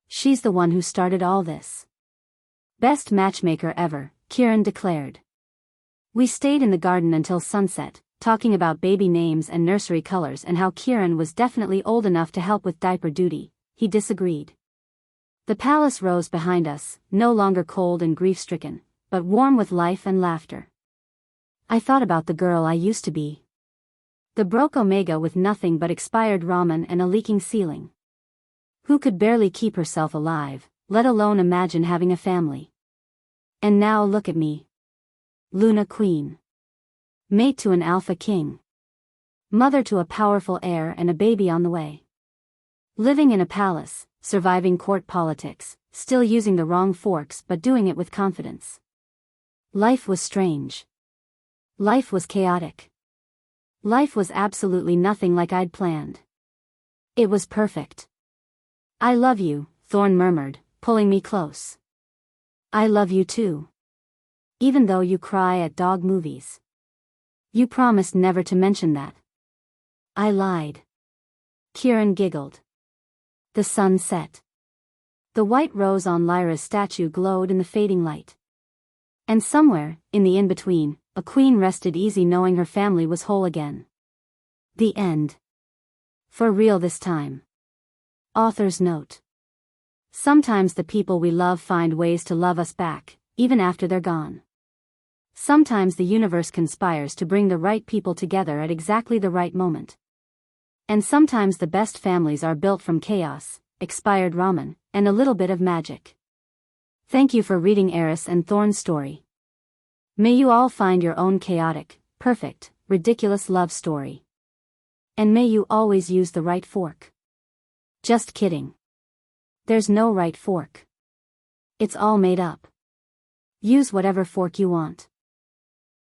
She's the one who started all this. Best matchmaker ever, Kieran declared. We stayed in the garden until sunset, talking about baby names and nursery colors and how Kieran was definitely old enough to help with diaper duty. He disagreed. The palace rose behind us, no longer cold and grief-stricken, but warm with life and laughter. I thought about the girl I used to be. The broke Omega with nothing but expired ramen and a leaking ceiling. Who could barely keep herself alive, let alone imagine having a family. And now look at me. Luna Queen. Mate to an alpha king. Mother to a powerful heir and a baby on the way. Living in a palace, surviving court politics, still using the wrong forks but doing it with confidence. Life was strange. Life was chaotic. Life was absolutely nothing like I'd planned. It was perfect. I love you, Thorn murmured, pulling me close. I love you too. Even though you cry at dog movies. You promised never to mention that. I lied. Kieran giggled. The sun set. The white rose on Lyra's statue glowed in the fading light. And somewhere, in the in-between, a queen rested easy knowing her family was whole again. The end. For real this time. Author's note. Sometimes the people we love find ways to love us back, even after they're gone. Sometimes the universe conspires to bring the right people together at exactly the right moment. And sometimes the best families are built from chaos, expired ramen, and a little bit of magic. Thank you for reading Eris and Thorn's story. May you all find your own chaotic, perfect, ridiculous love story. And may you always use the right fork. Just kidding. There's no right fork. It's all made up. Use whatever fork you want.